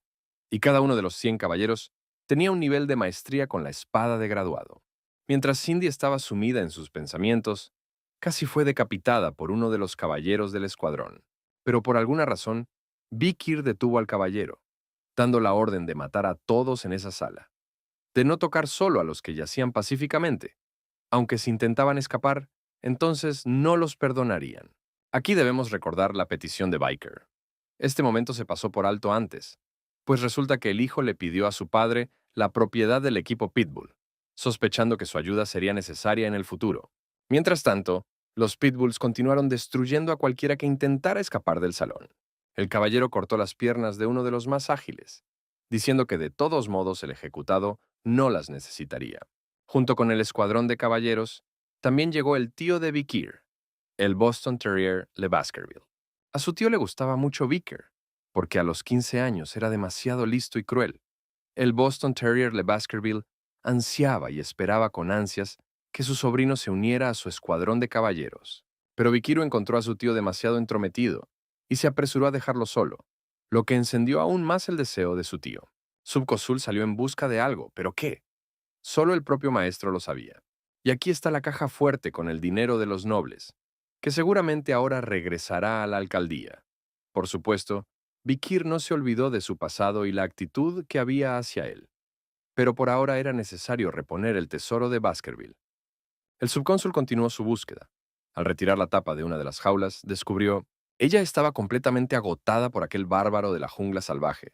S1: Y cada uno de los 100 caballeros tenía un nivel de maestría con la espada de graduado. Mientras Cindy estaba sumida en sus pensamientos, casi fue decapitada por uno de los caballeros del escuadrón. Pero por alguna razón, Vikir detuvo al caballero, dando la orden de matar a todos en esa sala, de no tocar solo a los que yacían pacíficamente, aunque si intentaban escapar, entonces no los perdonarían. Aquí debemos recordar la petición de Biker. Este momento se pasó por alto antes, pues resulta que el hijo le pidió a su padre la propiedad del equipo Pitbull, sospechando que su ayuda sería necesaria en el futuro. Mientras tanto, los Pitbulls continuaron destruyendo a cualquiera que intentara escapar del salón. El caballero cortó las piernas de uno de los más ágiles, diciendo que de todos modos el ejecutado no las necesitaría. Junto con el escuadrón de caballeros, también llegó el tío de Vikir, el Boston Terrier Le Baskerville. A su tío le gustaba mucho Vicker, porque a los 15 años era demasiado listo y cruel. El Boston Terrier Le Baskerville ansiaba y esperaba con ansias que su sobrino se uniera a su escuadrón de caballeros. Pero Vikiro encontró a su tío demasiado entrometido y se apresuró a dejarlo solo, lo que encendió aún más el deseo de su tío. Subcosul salió en busca de algo, ¿pero qué? Solo el propio maestro lo sabía. Y aquí está la caja fuerte con el dinero de los nobles, que seguramente ahora regresará a la alcaldía. Por supuesto, Vikir no se olvidó de su pasado y la actitud que había hacia él. Pero por ahora era necesario reponer el tesoro de Baskerville. El subcónsul continuó su búsqueda. Al retirar la tapa de una de las jaulas, descubrió, ella estaba completamente agotada por aquel bárbaro de la jungla salvaje,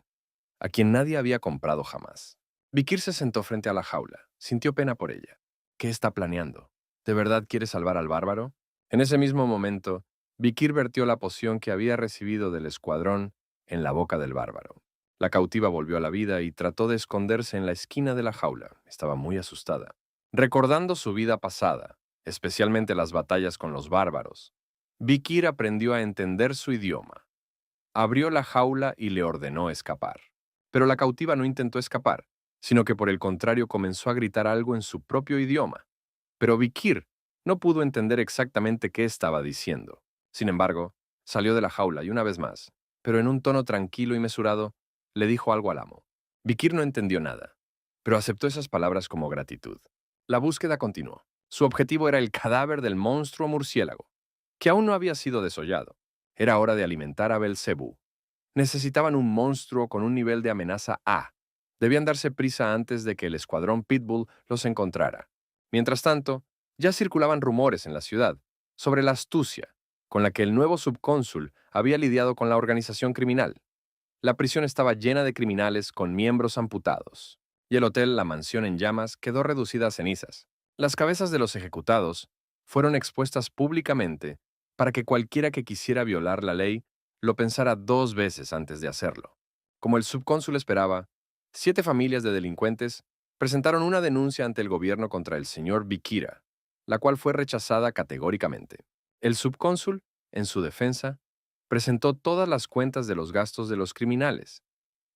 S1: a quien nadie había comprado jamás. Vikir se sentó frente a la jaula. Sintió pena por ella. ¿Qué está planeando? ¿De verdad quiere salvar al bárbaro? En ese mismo momento, Vikir vertió la poción que había recibido del escuadrón en la boca del bárbaro. La cautiva volvió a la vida y trató de esconderse en la esquina de la jaula. Estaba muy asustada. Recordando su vida pasada, especialmente las batallas con los bárbaros, Vikir aprendió a entender su idioma. Abrió la jaula y le ordenó escapar. Pero la cautiva no intentó escapar, sino que por el contrario comenzó a gritar algo en su propio idioma. Pero Vikir no pudo entender exactamente qué estaba diciendo. Sin embargo, salió de la jaula y una vez más, pero en un tono tranquilo y mesurado, le dijo algo al amo. Vikir no entendió nada, pero aceptó esas palabras como gratitud. La búsqueda continuó. Su objetivo era el cadáver del monstruo murciélago, que aún no había sido desollado. Era hora de alimentar a Belcebú. Necesitaban un monstruo con un nivel de amenaza A. Debían darse prisa antes de que el escuadrón Pitbull los encontrara. Mientras tanto, ya circulaban rumores en la ciudad sobre la astucia con la que el nuevo subcónsul había lidiado con la organización criminal. La prisión estaba llena de criminales con miembros amputados, y el hotel La Mansión en Llamas quedó reducida a cenizas. Las cabezas de los ejecutados fueron expuestas públicamente para que cualquiera que quisiera violar la ley lo pensara 2 veces antes de hacerlo. Como el subcónsul esperaba, 7 familias de delincuentes presentaron una denuncia ante el gobierno contra el señor Vikira, la cual fue rechazada categóricamente. El subcónsul, en su defensa, presentó todas las cuentas de los gastos de los criminales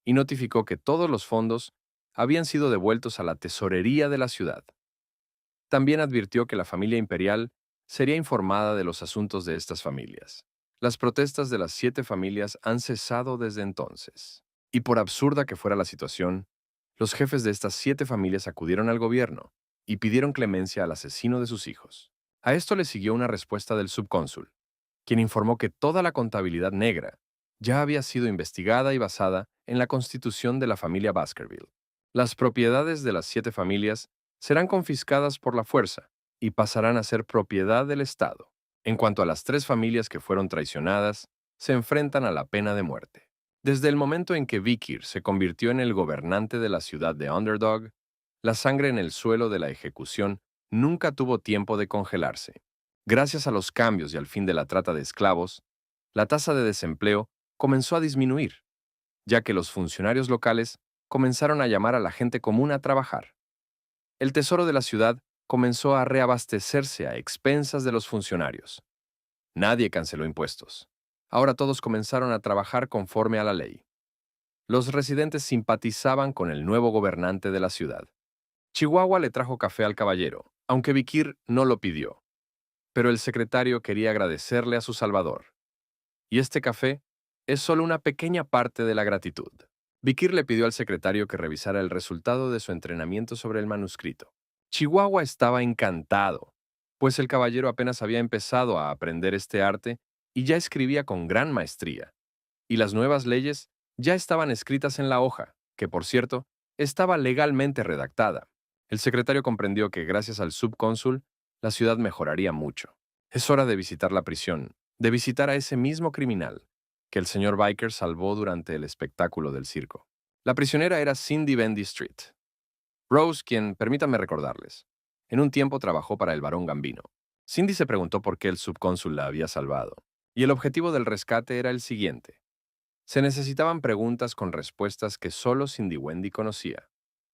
S1: y notificó que todos los fondos habían sido devueltos a la tesorería de la ciudad. También advirtió que la familia imperial sería informada de los asuntos de estas familias. Las protestas de las 7 familias han cesado desde entonces. Y por absurda que fuera la situación, los jefes de estas 7 familias acudieron al gobierno y pidieron clemencia al asesino de sus hijos. A esto le siguió una respuesta del subcónsul, quien informó que toda la contabilidad negra ya había sido investigada y basada en la constitución de la familia Baskerville. Las propiedades de las 7 familias serán confiscadas por la fuerza y pasarán a ser propiedad del Estado. En cuanto a las 3 familias que fueron traicionadas, se enfrentan a la pena de muerte. Desde el momento en que Vikir se convirtió en el gobernante de la ciudad de Underdog, la sangre en el suelo de la ejecución nunca tuvo tiempo de congelarse. Gracias a los cambios y al fin de la trata de esclavos, la tasa de desempleo comenzó a disminuir, ya que los funcionarios locales comenzaron a llamar a la gente común a trabajar. El tesoro de la ciudad comenzó a reabastecerse a expensas de los funcionarios. Nadie canceló impuestos. Ahora todos comenzaron a trabajar conforme a la ley. Los residentes simpatizaban con el nuevo gobernante de la ciudad. Chihuahua le trajo café al caballero, aunque Vikir no lo pidió. Pero el secretario quería agradecerle a su salvador. Y este café es solo una pequeña parte de la gratitud. Vikir le pidió al secretario que revisara el resultado de su entrenamiento sobre el manuscrito. Chihuahua estaba encantado, pues el caballero apenas había empezado a aprender este arte y ya escribía con gran maestría. Y las nuevas leyes ya estaban escritas en la hoja, que por cierto, estaba legalmente redactada. El secretario comprendió que gracias al subcónsul, la ciudad mejoraría mucho. Es hora de visitar la prisión, de visitar a ese mismo criminal que el señor Biker salvó durante el espectáculo del circo. La prisionera era Cindy Bendy Street. Rose, quien, permítanme recordarles, en un tiempo trabajó para el barón Gambino. Cindy se preguntó por qué el subcónsul la había salvado, y el objetivo del rescate era el siguiente. Se necesitaban preguntas con respuestas que solo Cindy Wendy conocía,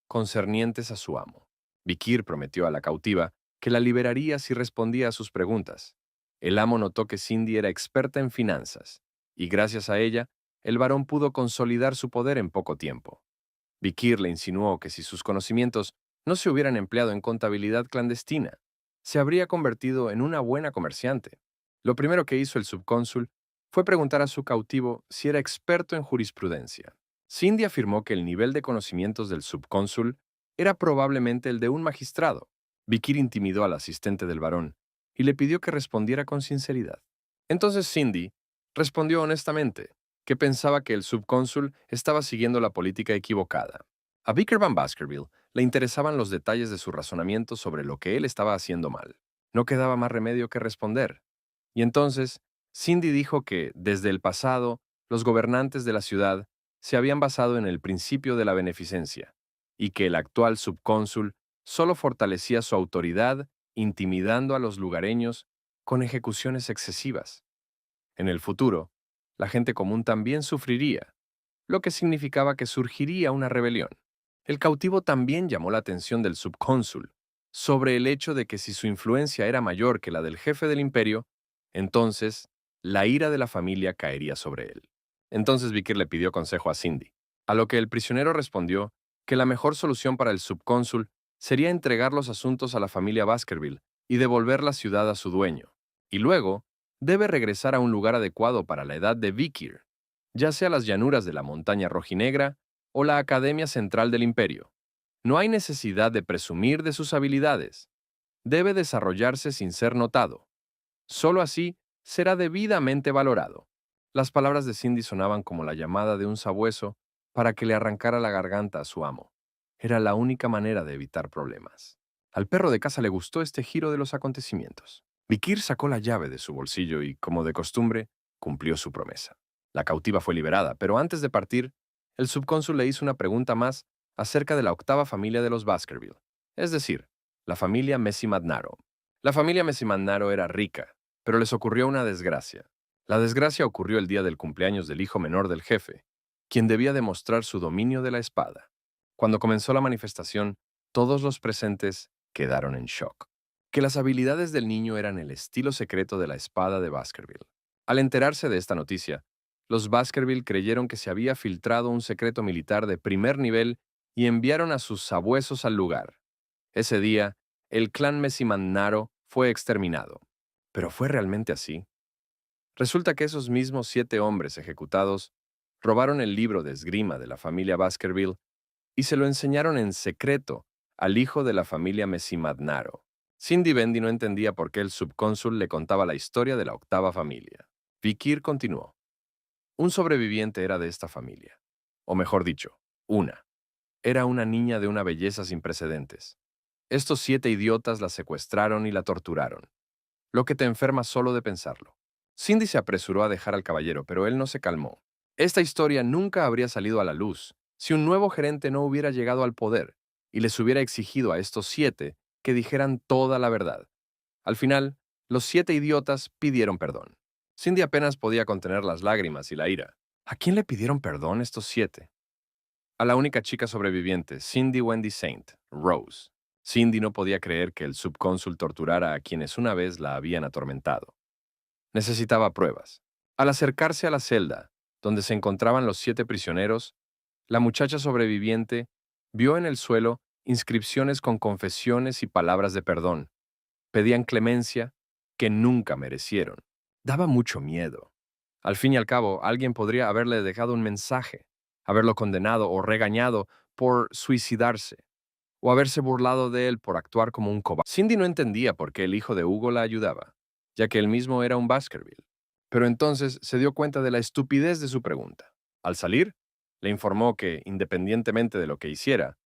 S1: concernientes a su amo. Vikir prometió a la cautiva que la liberaría si respondía a sus preguntas. El amo notó que Cindy era experta en finanzas, y gracias a ella, el varón pudo consolidar su poder en poco tiempo. Vikir le insinuó que si sus conocimientos no se hubieran empleado en contabilidad clandestina, se habría convertido en una buena comerciante. Lo primero que hizo el subcónsul fue preguntar a su cautivo si era experto en jurisprudencia. Cindy afirmó que el nivel de conocimientos del subcónsul era probablemente el de un magistrado. Vikir intimidó al asistente del varón y le pidió que respondiera con sinceridad. Entonces Cindy respondió honestamente que pensaba que el subcónsul estaba siguiendo la política equivocada. A Vicker Van Baskerville le interesaban los detalles de su razonamiento sobre lo que él estaba haciendo mal. No quedaba más remedio que responder. Y entonces, Cindy dijo que, desde el pasado, los gobernantes de la ciudad se habían basado en el principio de la beneficencia, y que el actual subcónsul solo fortalecía su autoridad intimidando a los lugareños con ejecuciones excesivas. En el futuro, la gente común también sufriría, lo que significaba que surgiría una rebelión. El cautivo también llamó la atención del subcónsul sobre el hecho de que si su influencia era mayor que la del jefe del imperio, entonces la ira de la familia caería sobre él. Entonces Vicker le pidió consejo a Cindy, a lo que el prisionero respondió que la mejor solución para el subcónsul sería entregar los asuntos a la familia Baskerville y devolver la ciudad a su dueño. Y luego, debe regresar a un lugar adecuado para la edad de Vikir, ya sea las llanuras de la montaña rojinegra o la Academia Central del Imperio. No hay necesidad de presumir de sus habilidades. Debe desarrollarse sin ser notado. Solo así será debidamente valorado. Las palabras de Cindy sonaban como la llamada de un sabueso para que le arrancara la garganta a su amo. Era la única manera de evitar problemas. Al perro de casa le gustó este giro de los acontecimientos. Vikir sacó la llave de su bolsillo y, como de costumbre, cumplió su promesa. La cautiva fue liberada, pero antes de partir, el subcónsul le hizo una pregunta más acerca de la octava familia de los Baskerville, es decir, la familia Messimadnaro. La familia Messimadnaro era rica, pero les ocurrió una desgracia. La desgracia ocurrió el día del cumpleaños del hijo menor del jefe, quien debía demostrar su dominio de la espada. Cuando comenzó la manifestación, todos los presentes quedaron en shock. Que las habilidades del niño eran el estilo secreto de la espada de Baskerville. Al enterarse de esta noticia, los Baskerville creyeron que se había filtrado un secreto militar de primer nivel y enviaron a sus sabuesos al lugar. Ese día, el clan Messimadnaro fue exterminado. ¿Pero fue realmente así? Resulta que esos mismos 7 hombres ejecutados robaron el libro de esgrima de la familia Baskerville y se lo enseñaron en secreto al hijo de la familia Messimadnaro. Cindy Bendy no entendía por qué el subcónsul le contaba la historia de la octava familia. Vikir continuó. Un sobreviviente era de esta familia. O mejor dicho, una. Era una niña de una belleza sin precedentes. Estos 7 idiotas la secuestraron y la torturaron, lo que te enferma solo de pensarlo. Cindy se apresuró a dejar al caballero, pero él no se calmó. Esta historia nunca habría salido a la luz si un nuevo gerente no hubiera llegado al poder y les hubiera exigido a estos 7 que dijeran toda la verdad. Al final, los 7 idiotas pidieron perdón. Cindy apenas podía contener las lágrimas y la ira. ¿A quién le pidieron perdón estos 7? A la única chica sobreviviente, Cindy Wendy Saint, Rose. Cindy no podía creer que el subcónsul torturara a quienes una vez la habían atormentado. Necesitaba pruebas. Al acercarse a la celda, donde se encontraban los 7 prisioneros, la muchacha sobreviviente vio en el suelo inscripciones con confesiones y palabras de perdón. Pedían clemencia que nunca merecieron. Daba mucho miedo. Al fin y al cabo, alguien podría haberle dejado un mensaje, haberlo condenado o regañado por suicidarse, o haberse burlado de él por actuar como un cobarde. Cindy no entendía por qué el hijo de Hugo la ayudaba, ya que él mismo era un Baskerville. Pero entonces se dio cuenta de la estupidez de su pregunta. Al salir, le informó que, independientemente de lo que hiciera,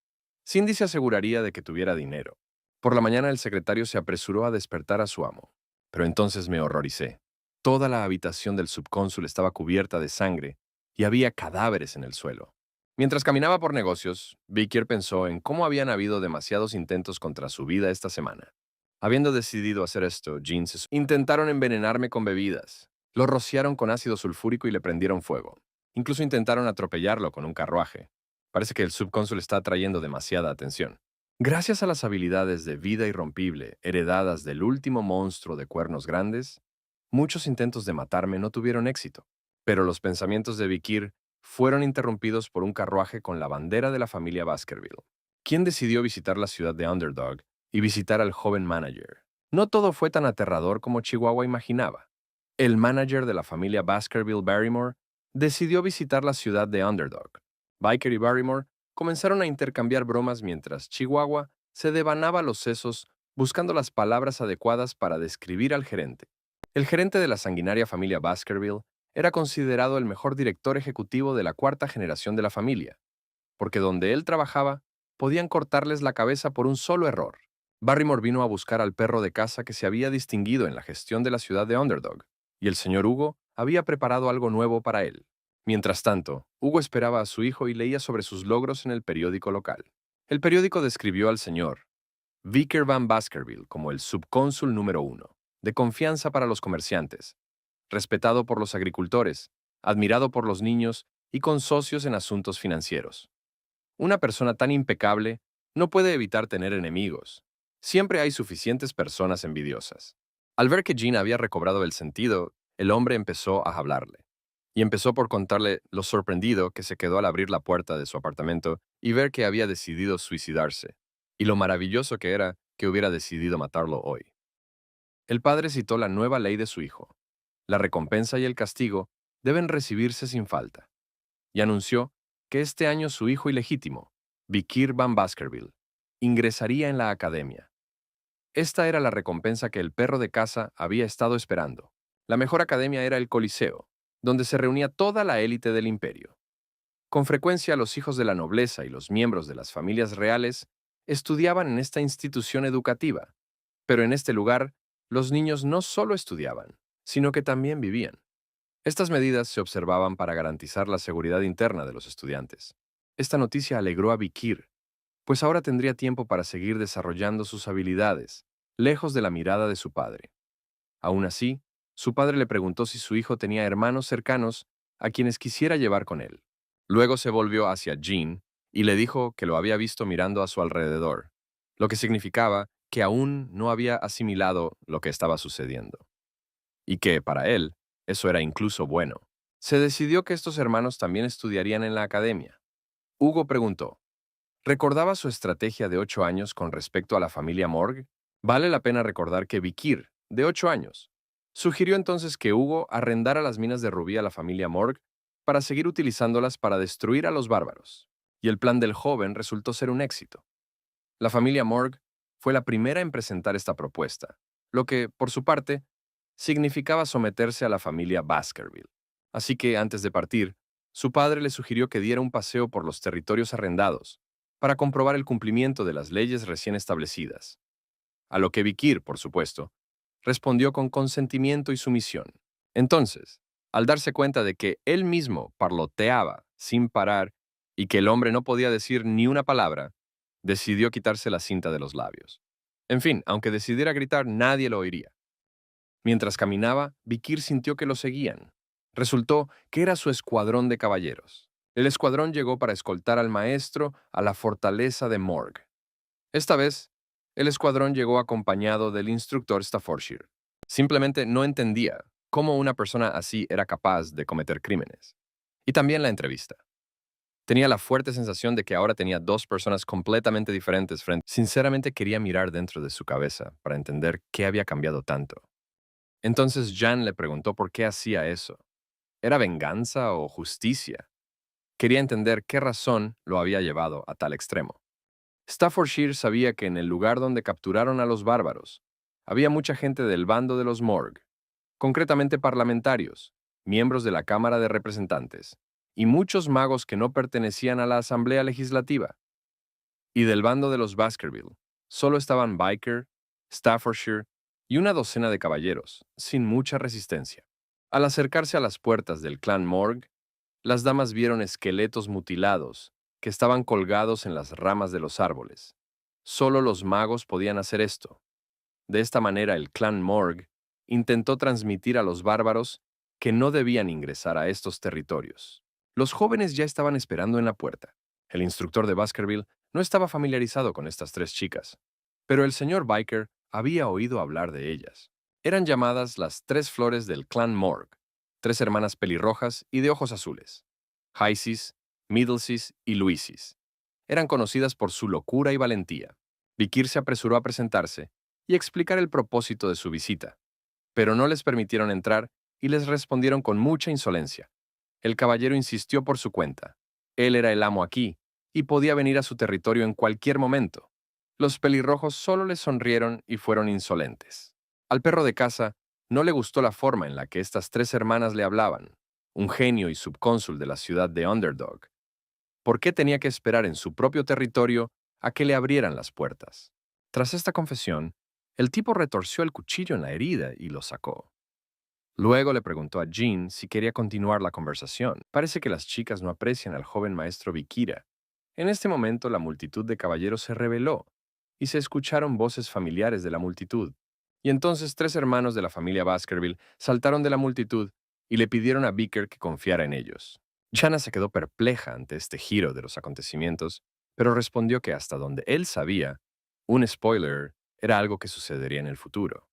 S1: Cindy se aseguraría de que tuviera dinero. Por la mañana el secretario se apresuró a despertar a su amo. Pero entonces me horroricé. Toda la habitación del subcónsul estaba cubierta de sangre y había cadáveres en el suelo. Mientras caminaba por negocios, Vicker pensó en cómo habían habido demasiados intentos contra su vida esta semana. Habiendo decidido hacer esto, Jeans intentaron envenenarme con bebidas. Lo rociaron con ácido sulfúrico y le prendieron fuego. Incluso intentaron atropellarlo con un carruaje. Parece que el subcónsul está atrayendo demasiada atención. Gracias a las habilidades de vida irrompible heredadas del último monstruo de cuernos grandes, muchos intentos de matarme no tuvieron éxito. Pero los pensamientos de Vikir fueron interrumpidos por un carruaje con la bandera de la familia Baskerville. ¿Quién decidió visitar la ciudad de Underdog y visitar al joven manager? No todo fue tan aterrador como Chihuahua imaginaba. El manager de la familia Baskerville Barrymore decidió visitar la ciudad de Underdog. Biker y Barrymore comenzaron a intercambiar bromas mientras Chihuahua se devanaba los sesos buscando las palabras adecuadas para describir al gerente. El gerente de la sanguinaria familia Baskerville era considerado el mejor director ejecutivo de la cuarta generación de la familia, porque donde él trabajaba, podían cortarles la cabeza por un solo error. Barrymore vino a buscar al perro de casa que se había distinguido en la gestión de la ciudad de Underdog, y el señor Hugo había preparado algo nuevo para él. Mientras tanto, Hugo esperaba a su hijo y leía sobre sus logros en el periódico local. El periódico describió al señor Vicker Van Baskerville como el subcónsul número 1, de confianza para los comerciantes, respetado por los agricultores, admirado por los niños y con socios en asuntos financieros. Una persona tan impecable no puede evitar tener enemigos. Siempre hay suficientes personas envidiosas. Al ver que Jean había recobrado el sentido, el hombre empezó a hablarle. Y empezó por contarle lo sorprendido que se quedó al abrir la puerta de su apartamento y ver que había decidido suicidarse, y lo maravilloso que era que hubiera decidido matarlo hoy. El padre citó la nueva ley de su hijo. La recompensa y el castigo deben recibirse sin falta. Y anunció que este año su hijo ilegítimo, Vikir Van Baskerville, ingresaría en la academia. Esta era la recompensa que el perro de casa había estado esperando. La mejor academia era el Coliseo, donde se reunía toda la élite del imperio. Con frecuencia los hijos de la nobleza y los miembros de las familias reales estudiaban en esta institución educativa, pero en este lugar los niños no solo estudiaban, sino que también vivían. Estas medidas se observaban para garantizar la seguridad interna de los estudiantes. Esta noticia alegró a Vikir, pues ahora tendría tiempo para seguir desarrollando sus habilidades, lejos de la mirada de su padre. Aún así, su padre le preguntó si su hijo tenía hermanos cercanos a quienes quisiera llevar con él. Luego se volvió hacia Jean y le dijo que lo había visto mirando a su alrededor, lo que significaba que aún no había asimilado lo que estaba sucediendo. Y que, para él, eso era incluso bueno. Se decidió que estos hermanos también estudiarían en la academia. Hugo preguntó, ¿recordaba su estrategia de 8 años con respecto a la familia Morgue? Vale la pena recordar que Vikir, de 8 años, sugirió entonces que Hugo arrendara las minas de rubí a la familia Morgue para seguir utilizándolas para destruir a los bárbaros. Y el plan del joven resultó ser un éxito. La familia Morgue fue la primera en presentar esta propuesta, lo que, por su parte, significaba someterse a la familia Baskerville. Así que, antes de partir, su padre le sugirió que diera un paseo por los territorios arrendados para comprobar el cumplimiento de las leyes recién establecidas. A lo que Vikir, por supuesto, respondió con consentimiento y sumisión. Entonces, al darse cuenta de que él mismo parloteaba sin parar y que el hombre no podía decir ni una palabra, decidió quitarse la cinta de los labios. En fin, aunque decidiera gritar, nadie lo oiría. Mientras caminaba, Vikir sintió que lo seguían. Resultó que era su escuadrón de caballeros. El escuadrón llegó para escoltar al maestro a la fortaleza de Morg. Esta vez, el escuadrón llegó acompañado del instructor Staffordshire. Simplemente no entendía cómo una persona así era capaz de cometer crímenes. Y también la entrevista. Tenía la fuerte sensación de que ahora tenía dos personas completamente diferentes frente. Sinceramente quería mirar dentro de su cabeza para entender qué había cambiado tanto. Entonces Jan le preguntó por qué hacía eso. ¿Era venganza o justicia? Quería entender qué razón lo había llevado a tal extremo. Staffordshire sabía que en el lugar donde capturaron a los bárbaros, había mucha gente del bando de los Morg, concretamente parlamentarios, miembros de la Cámara de Representantes, y muchos magos que no pertenecían a la Asamblea Legislativa. Y del bando de los Baskerville, solo estaban Biker, Staffordshire y una docena de caballeros, sin mucha resistencia. Al acercarse a las puertas del clan Morg, las damas vieron esqueletos mutilados que estaban colgados en las ramas de los árboles. Solo los magos podían hacer esto. De esta manera, el clan Morg intentó transmitir a los bárbaros que no debían ingresar a estos territorios. Los jóvenes ya estaban esperando en la puerta. El instructor de Baskerville no estaba familiarizado con estas tres chicas, pero el señor Biker había oído hablar de ellas. Eran llamadas las tres flores del clan Morg, tres hermanas pelirrojas y de ojos azules. Highseas, Middleseas y Louises. Eran conocidas por su locura y valentía. Vikir se apresuró a presentarse y explicar el propósito de su visita, pero no les permitieron entrar y les respondieron con mucha insolencia. El caballero insistió por su cuenta. Él era el amo aquí y podía venir a su territorio en cualquier momento. Los pelirrojos solo les sonrieron y fueron insolentes. Al perro de casa no le gustó la forma en la que estas tres hermanas le hablaban, un genio y subcónsul de la ciudad de Underdog. ¿Por qué tenía que esperar en su propio territorio a que le abrieran las puertas? Tras esta confesión, el tipo retorció el cuchillo en la herida y lo sacó. Luego le preguntó a Jean si quería continuar la conversación. Parece que las chicas no aprecian al joven maestro Vikira. En este momento la multitud de caballeros se rebeló y se escucharon voces familiares de la multitud. Y entonces tres hermanos de la familia Baskerville saltaron de la multitud y le pidieron a Vicker que confiara en ellos. Jana se quedó perpleja ante este giro de los acontecimientos, pero respondió que hasta donde él sabía, un spoiler era algo que sucedería en el futuro.